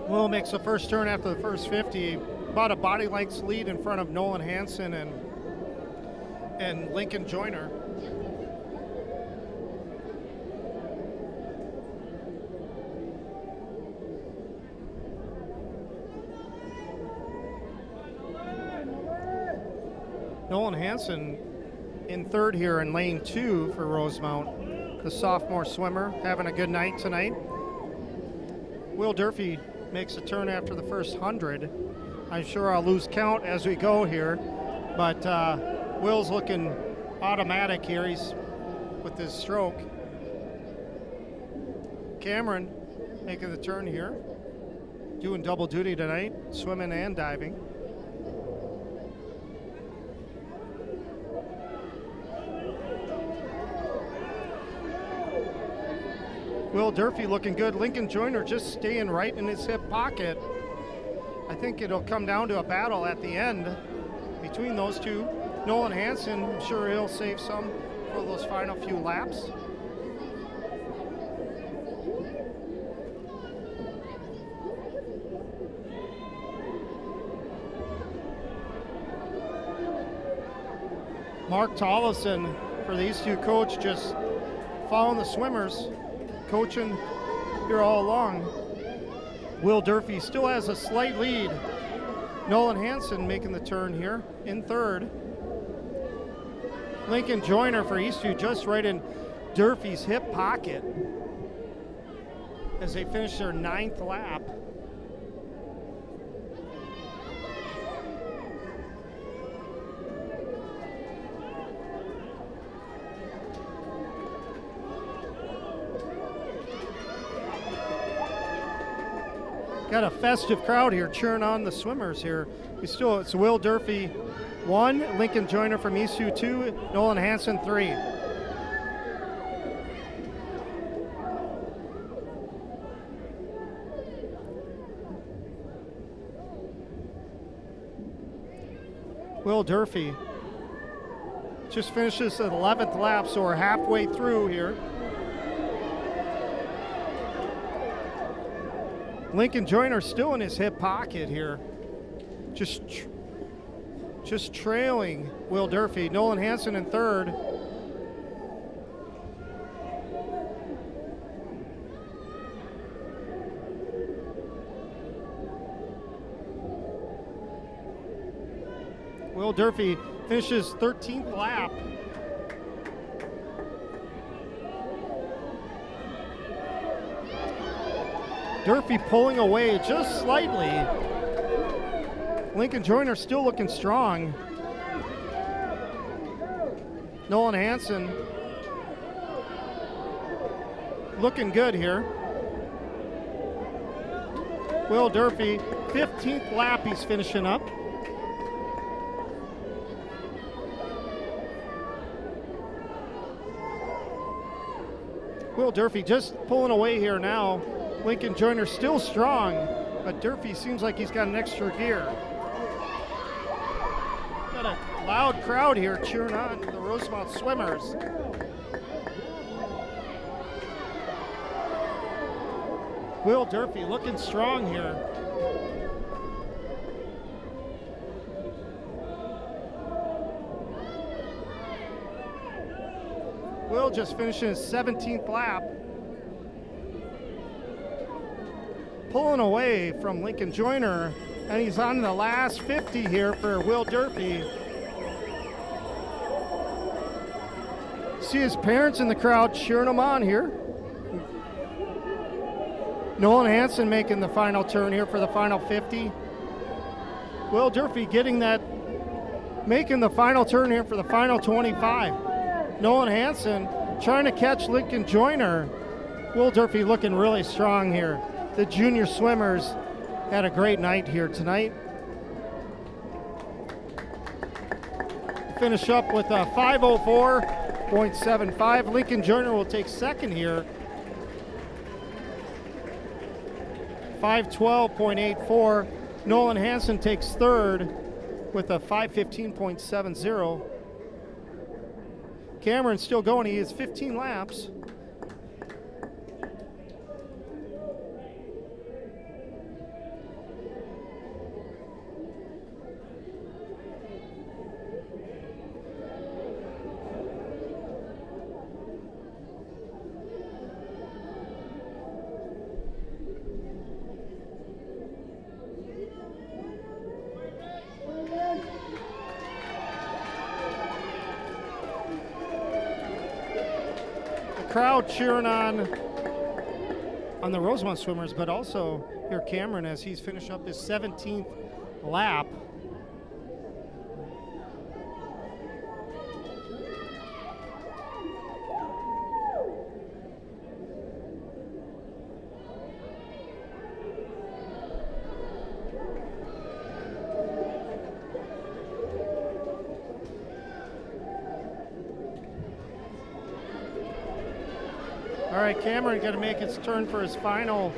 Will makes the first turn after the first 50, about a body length's lead in front of Nolan Hansen and Lincoln Joyner. Nolan Hansen in third here in lane 2 for Rosemount, the sophomore swimmer, having a good night tonight. Will Durfee makes a turn after the first 100. I'm sure I'll lose count as we go here, but Will's looking automatic here. He's with his stroke. Cameron making the turn here, doing double duty tonight, swimming and diving. Will Durfee looking good. Lincoln Joyner just staying right in his hip pocket. I think it'll come down to a battle at the end between those two. Nolan Hansen, I'm sure he'll save some for those final few laps. Mark Tollison for the Eastview coach, just following the swimmers, coaching here all along. Will Durfee still has a slight lead. Nolan Hansen making the turn here in third. Lincoln Joyner for Eastview just right in Durfee's hip pocket as they finish their 9th lap. Got a festive crowd here cheering on the swimmers here. It's Will Durfee 1, Lincoln Joyner from Eastview 2, Nolan Hansen 3. Will Durfee just finishes at 11th lap, so we're halfway through here. Lincoln Joyner still in his hip pocket here. Just trailing Will Durfee. Nolan Hansen in third. Will Durfee finishes 13th lap. Durfee pulling away just slightly. Lincoln Joyner still looking strong. Nolan Hansen looking good here. Will Durfee, 15th lap he's finishing up. Will Durfee just pulling away here now. Lincoln Joyner still strong, but Durfee seems like he's got an extra gear. Got a loud crowd here cheering on the Rosemount swimmers. Will Durfee looking strong here. Will just finishing his 17th lap. Pulling away from Lincoln Joyner, and he's on the last 50 here for Will Durfee. See his parents in the crowd cheering him on here. Nolan Hansen making the final turn here for the final 50. Will Durfee making the final turn here for the final 25. Nolan Hansen trying to catch Lincoln Joyner. Will Durfee looking really strong here. The junior swimmers had a great night here tonight. Finish up with a 5:04.75. Lincoln Joyner will take second here. 5:12.84. Nolan Hansen takes third with a 5:15.70. Cameron's still going. He has 15 laps. Crowd cheering on the Rosemount swimmers, but also here Cameron as he's finished up his 17th lap. All right, Cameron going to make his turn for his final.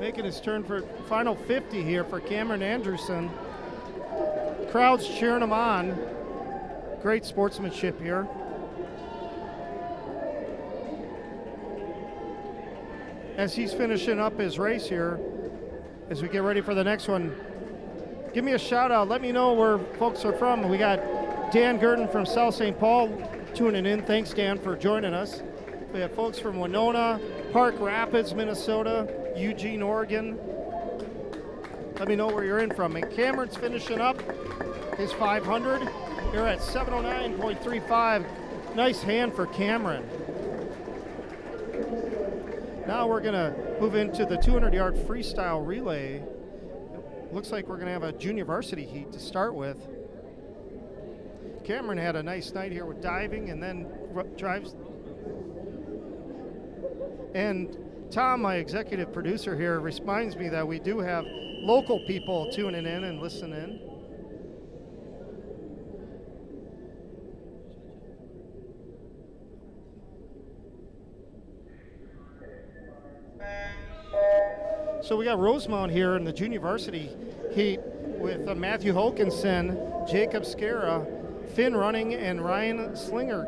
Making his turn for final 50 here for Cameron Anderson. Crowd's cheering him on. Great sportsmanship here. As he's finishing up his race here, as we get ready for the next one, give me a shout out. Let me know where folks are from. We got Dan Gurdon from South St. Paul tuning in. Thanks, Dan, for joining us. We have folks from Winona, Park Rapids, Minnesota, Eugene, Oregon. Let me know where you're in from. And Cameron's finishing up his 500. You're at 709.35. Nice hand for Cameron. Now we're going to move into the 200-yard freestyle relay. Looks like we're going to have a junior varsity heat to start with. Cameron had a nice night here with diving and then drives. And Tom, my executive producer here, reminds me that we do have local people tuning in and listening. So we got Rosemount here in the junior varsity heat with Matthew Hokinson, Jacob Scara, Finn Running, and Ryan Slinger.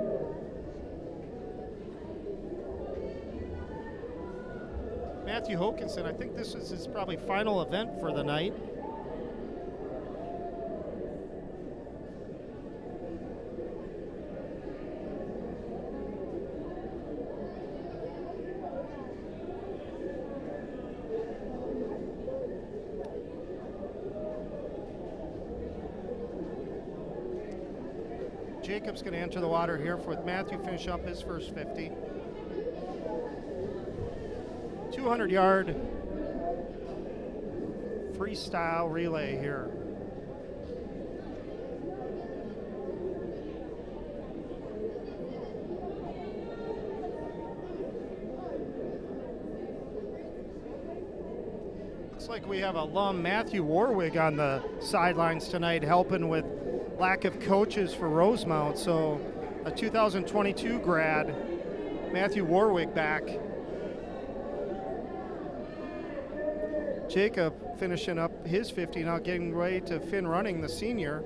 Matthew Hokinson, I think this is his probably final event for the night. Jacob's going to enter the water here with Matthew finish up his first 50. 200-yard freestyle relay here. Looks like we have alum Matthew Warwick on the sidelines tonight helping with lack of coaches for Rosemount. So a 2022 grad, Matthew Warwick back. Jacob finishing up his 50, now getting ready to Finn Running, the senior.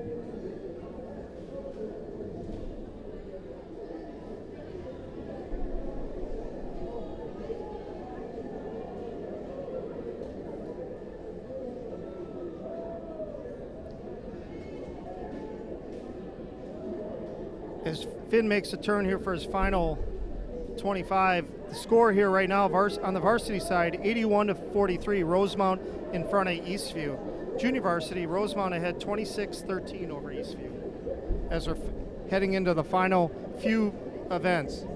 As Finn makes a turn here for his final 25, the score here right now on the varsity side, 81-43, Rosemount in front of Eastview. Junior varsity, Rosemount ahead 26-13 over Eastview as we're heading into the final few events.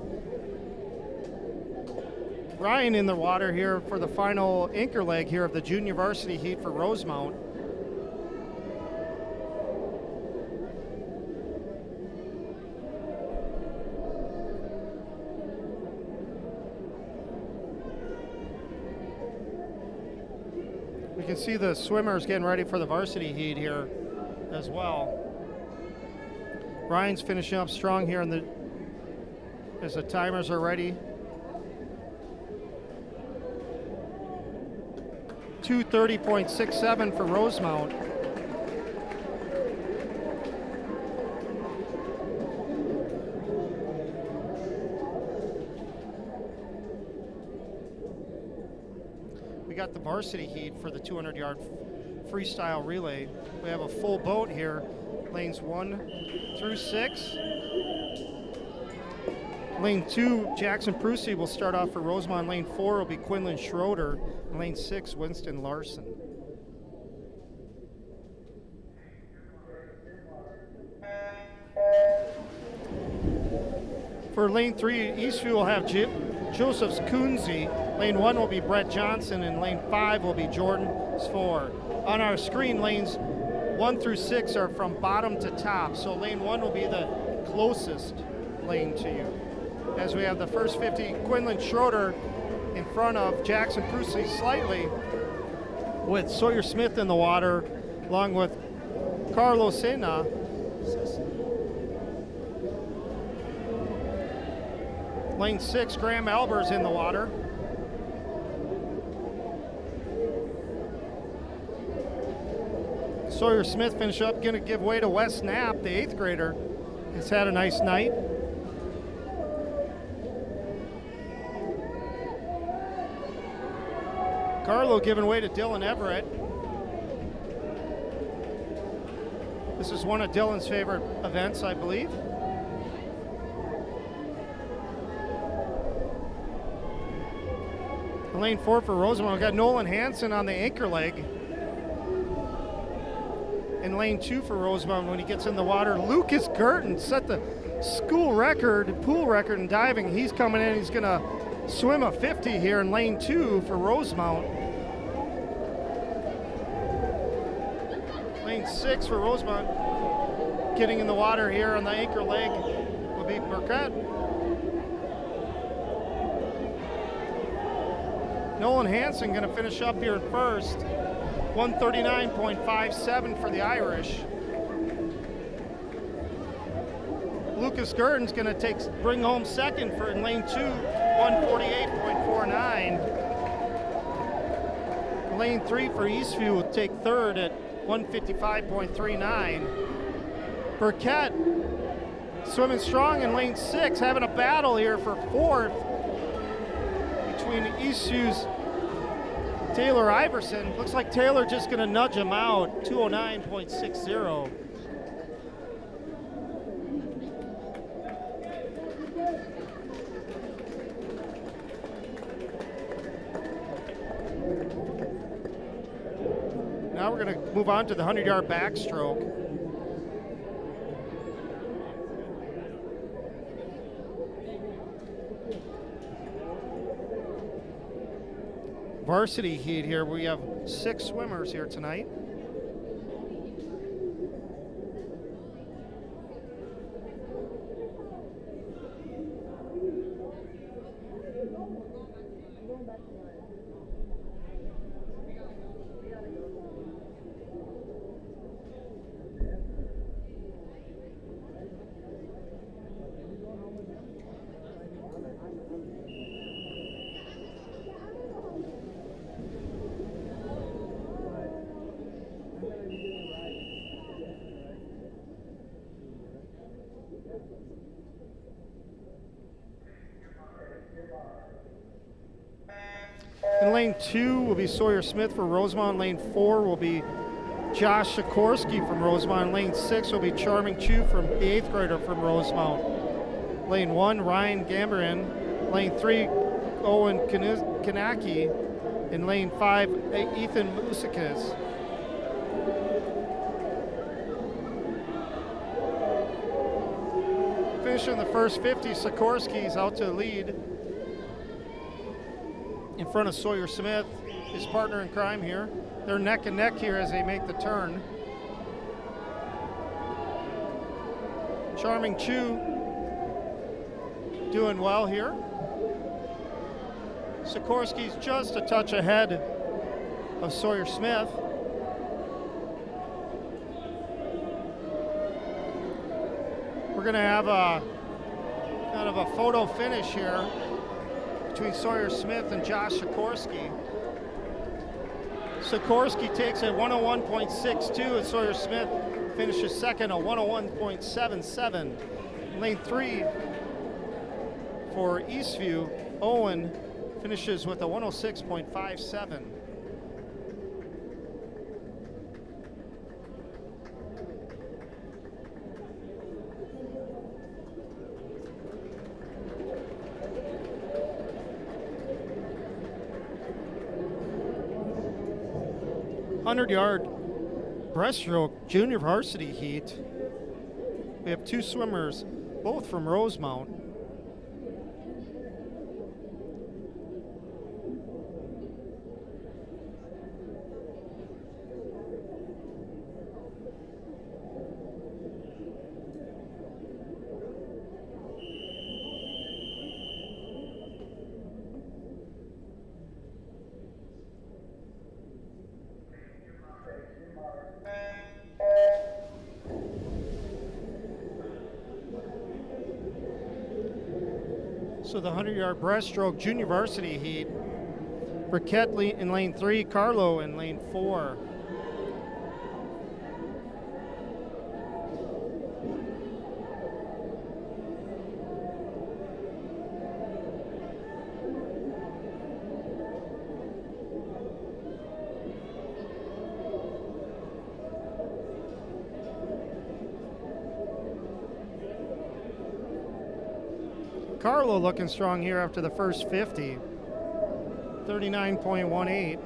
Ryan in the water here for the final anchor leg here of the junior varsity heat for Rosemount. We can see the swimmers getting ready for the varsity heat here as well. Ryan's finishing up strong here as the timers are ready. 2:30.67 for Rosemount. We got the varsity heat for the 200-yard freestyle relay. We have a full boat here, lanes 1 through 6. Lane 2, Jackson Prusy will start off for Rosemount. Lane 4 will be Quinlan Schroeder. And lane 6, Winston Larson. For lane 3, Eastview will have Joseph Kunze. Lane 1 will be Brett Johnson, and lane 5 will be Jordan Svor. On our screen, lanes 1 through 6 are from bottom to top, so lane 1 will be the closest lane to you. As we have the first 50, Quinlan Schroeder in front of Jackson Prusy slightly, with Sawyer Smith in the water, along with Carlos Sena. Lane 6, Graham Albers in the water. Sawyer Smith finish up, going to give way to Wes Knapp, the 8th grader. He's had a nice night. Carlo giving way to Dylan Everett. This is one of Dylan's favorite events, I believe. Lane 4 for Rosemount, we've got Nolan Hansen on the anchor leg. In lane 2 for Rosemount, when he gets in the water, Lucas Gurton set the school record, pool record in diving. He's coming in, he's gonna swim a 50 here in lane 2 for Rosemount. Lane 6 for Rosemount, getting in the water here on the anchor leg will be Burkett. Nolan Hansen going to finish up here in first, 139.57 for the Irish. Lucas Gurton's going to bring home second for in lane 2, 148.49. Lane 3 for Eastview will take third at 155.39. Burkett swimming strong in lane 6, having a battle here for fourth between Eastview's Taylor Iverson. Looks like Taylor just going to nudge him out, 209.60. Now we're going to move on to the 100-yard backstroke. varsity heat here. We have 6 swimmers here tonight. In lane 2 will be Sawyer Smith for Rosemount. Lane 4 will be Josh Sikorsky from Rosemount. Lane 6 will be Charming Chu from the 8th grader from Rosemount. Lane 1, Ryan Gamberin. Lane 3, Owen Kanaki. In lane 5, Ethan Musikis. Finishing the first 50, Sikorsky's out to the lead. In front of Sawyer Smith, his partner in crime here. They're neck and neck here as they make the turn. Charming Chu doing well here. Sikorsky's just a touch ahead of Sawyer Smith. We're gonna have a kind of a photo finish here between Sawyer Smith and Josh Sikorsky. Sikorsky takes a 101.62 and Sawyer Smith finishes second, a 101.77. Lane 3 for Eastview, Owen finishes with a 106.57. Hundred-yard breaststroke junior varsity heat. We have 2 swimmers, both from Rosemount. So the 100-yard breaststroke junior varsity heat. Burkett in lane 3, Carlo in lane 4. Carlo looking strong here after the first 50. 39.18.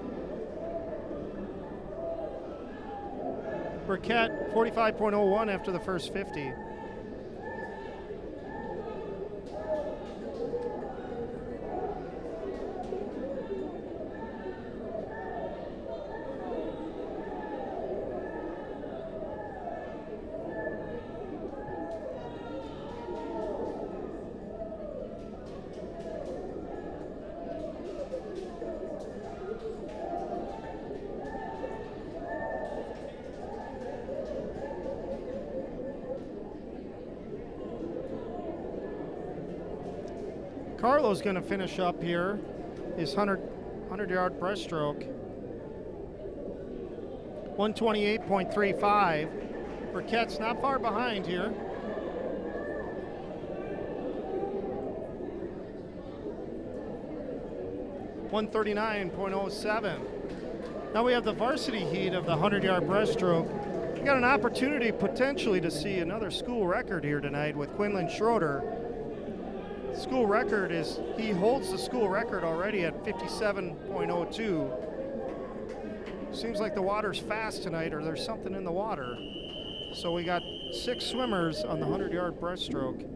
Burkett 45.01 after the first 50. Carlo's going to finish up here his 100-yard breaststroke. 128.35. Burkett's not far behind here. .139.07. Now we have the varsity heat of the 100-yard breaststroke. We got an opportunity potentially to see another school record here tonight with Quinlan Schroeder. School record is, he holds the school record already at 57.02. Seems like the water's fast tonight, or there's something in the water. So we got 6 swimmers on the 100-yard breaststroke.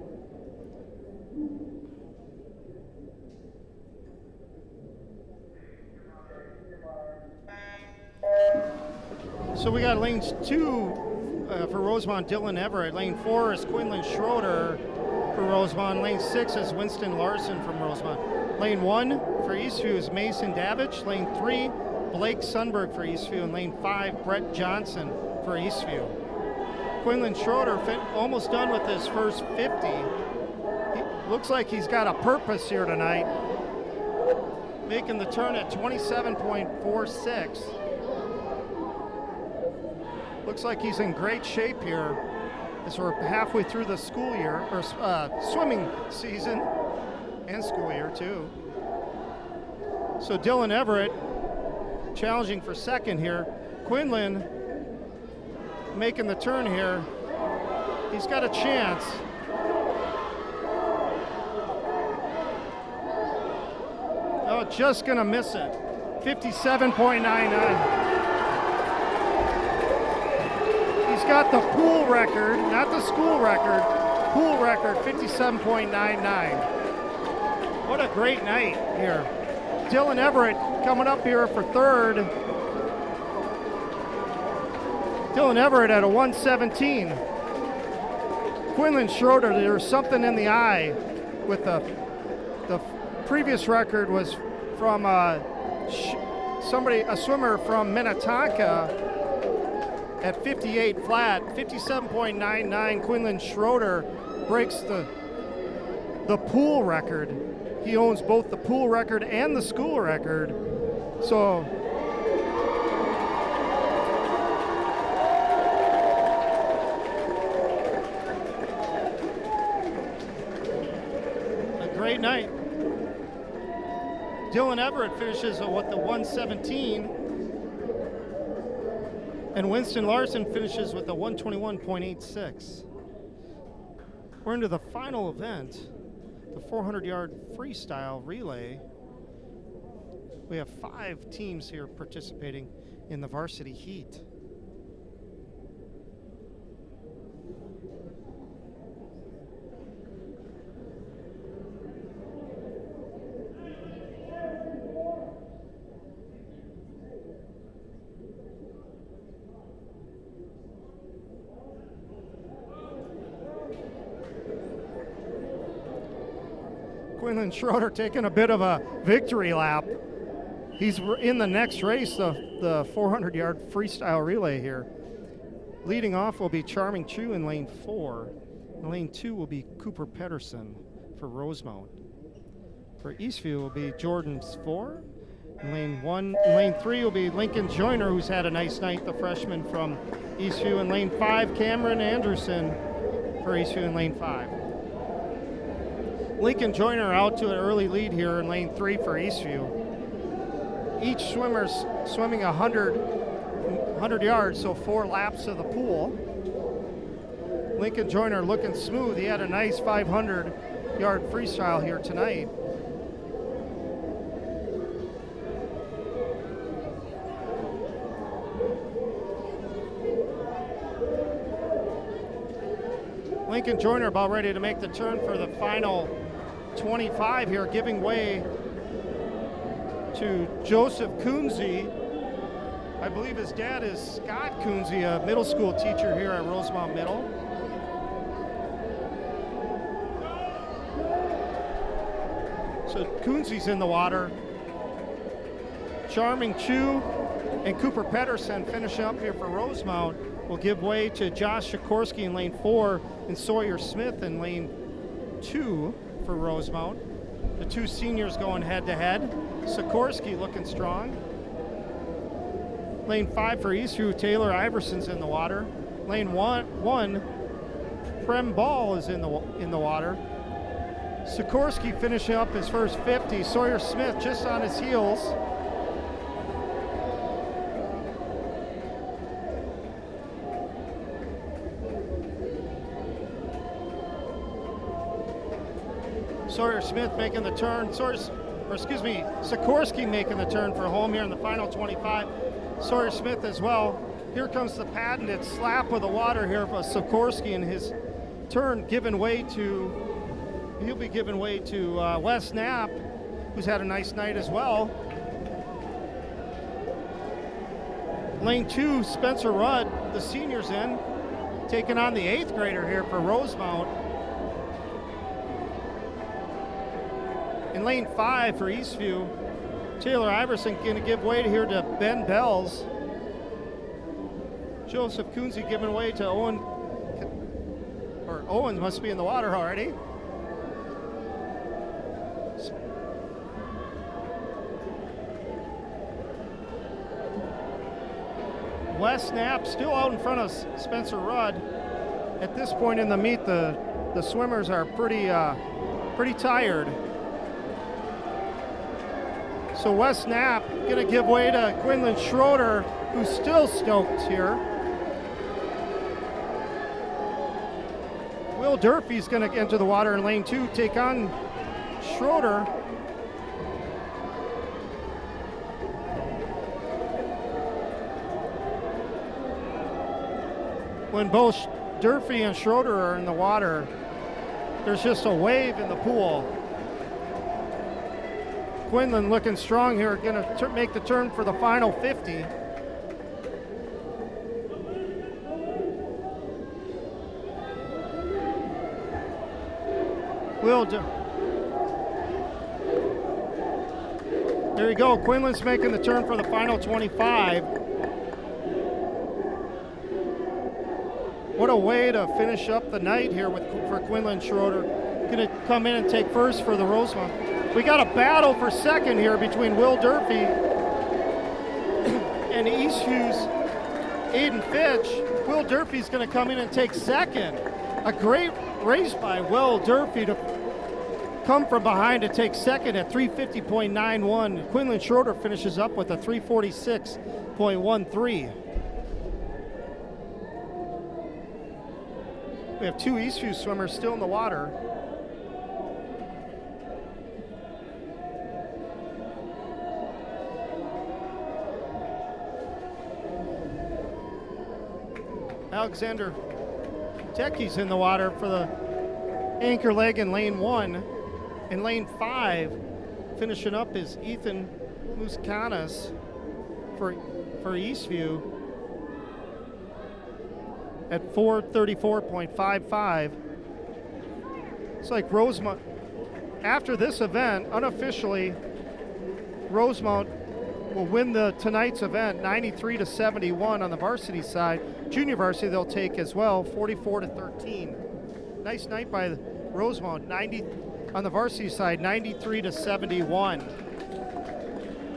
So we got lane 2 for Rosemount, Dylan Everett. Lane 4 is Quinlan Schroeder for Rosemount. Lane 6 is Winston Larson from Rosemount. Lane 1 for Eastview is Mason Davich. Lane 3, Blake Sundberg for Eastview. And lane 5, Brett Johnson for Eastview. Quinlan Schroeder almost done with his first 50. Looks like he's got a purpose here tonight. Making the turn at 27.46. Looks like he's in great shape here as we're halfway through the school year, or swimming season, and school year too. So Dylan Everett challenging for second here. Quinlan making the turn here. He's got a chance. Oh, just gonna miss it. 57.99. He's got the pool record, not the school record, pool record, 57.99. What a great night here. Dylan Everett coming up here for third. Dylan Everett at a 117. Quinlan Schroeder, there's something in the eye with the previous record was from a swimmer from Minnetonka at 58 flat. 57.99. Quinlan Schroeder breaks the pool record. He owns both the pool record and the school record. So a great night. Dylan Everett finishes with the 117, and Winston Larson finishes with the 121.86. We're into the final event, the 400-yard freestyle relay. We have 5 teams here participating in the varsity heat. Quinlan Schroeder taking a bit of a victory lap. He's in the next race, the 400-yard freestyle relay here. Leading off will be Charming Chu in lane 4. In lane 2 will be Cooper Pedersen for Rosemount. For Eastview will be Jordan 4. In lane 3 will be Lincoln Joyner, who's had a nice night, the freshman from Eastview. In lane 5, Cameron Anderson for Eastview in lane 5. Lincoln Joyner out to an early lead here in lane 3 for Eastview. Each swimmer's swimming 100 yards, so 4 laps of the pool. Lincoln Joyner looking smooth. He had a nice 500-yard freestyle here tonight. Lincoln Joyner about ready to make the turn for the final 25 here, giving way to Joseph Coonsey. I believe his dad is Scott Coonsey, a middle school teacher here at Rosemount Middle. So Coonsey's in the water. Charming Chu and Cooper Pedersen finishing up here for Rosemount will give way to Josh Sikorsky in lane 4 and Sawyer Smith in lane 2 for Rosemount. The 2 seniors going head-to-head. Sikorsky looking strong. Lane 5 for Eastview, Taylor Iverson's in the water. Lane 1, Prem Ball is in the water. Sikorsky finishing up his first 50. Sawyer Smith just on his heels. Sawyer Smith making the turn. Sikorsky making the turn for home here in the final 25. Sawyer Smith as well. Here comes the patented slap of the water here for Sikorsky, and his turn giving way to, he'll be giving way to Wes Knapp, who's had a nice night as well. Lane 2, Spencer Rudd, the senior's in, taking on the 8th grader here for Rosemount. In lane 5 for Eastview, Taylor Iverson going to give way here to Ben Bells. Joseph Coonsey giving way to Owen, or Owens must be in the water already. Wes Knapp still out in front of Spencer Rudd. At this point in the meet, the swimmers are pretty tired. So Wes Knapp gonna give way to Quinlan Schroeder, who's still stoked here. Will Durfee's gonna enter the water in lane 2, take on Schroeder. When both Durfee and Schroeder are in the water, there's just a wave in the pool. Quinlan looking strong here, gonna make the turn for the final 50. There you go, Quinlan's making the turn for the final 25. What a way to finish up the night here for Quinlan Schroeder. Gonna come in and take first for the Rosemount. We got a battle for second here between Will Durfee and Eastview's Aiden Fitch. Will Durfee's gonna come in and take second. A great race by Will Durfee to come from behind to take second at 350.91. Quinlan Schroeder finishes up with a 346.13. We have 2 Eastview swimmers still in the water. Alexander Techie's in the water for the anchor leg in lane 1. In lane 5, finishing up is Ethan Muskanis for Eastview at 434.55. It's like Rosemount, after this event, unofficially, Rosemount will win tonight's event 93-71 on the varsity side. Junior varsity they'll take as well, 44-13. Nice night by Rosemount, 90 on the varsity side, 93-71.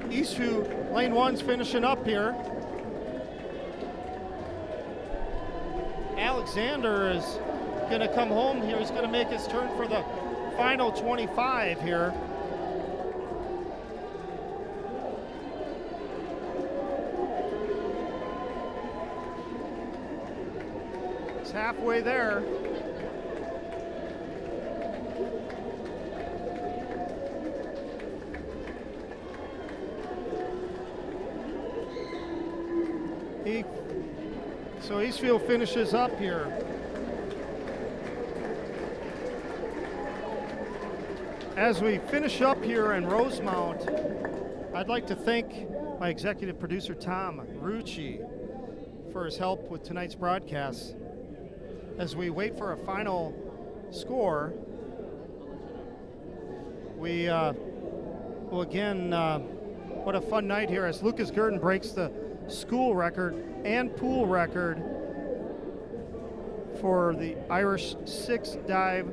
Eastview lane 1's finishing up here. Alexander is going to come home here. He's going to make his turn for the final 25 here. It's halfway there. So Eastview finishes up here. As we finish up here in Rosemount, I'd like to thank my executive producer, Tom Rucci, for his help with tonight's broadcast. As we wait for a final score, we will again, what a fun night here as Lucas Gurdon breaks the school record and pool record for the Irish 6-dive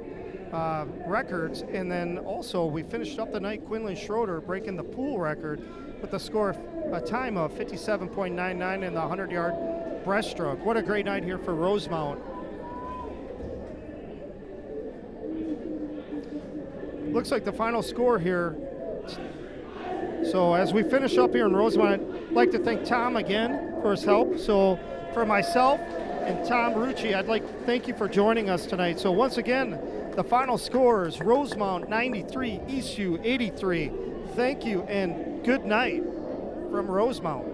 records. And then also we finished up the night, Quinlan Schroeder breaking the pool record with a time of 57.99 in the 100-yard breaststroke. What a great night here for Rosemount. Looks like the final score here. So as we finish up here in Rosemount, I'd like to thank Tom again for his help. So for myself and Tom Rucci, I'd like to thank you for joining us tonight. So once again, the final score is Rosemount 93, Eastview 83. Thank you and good night from Rosemount.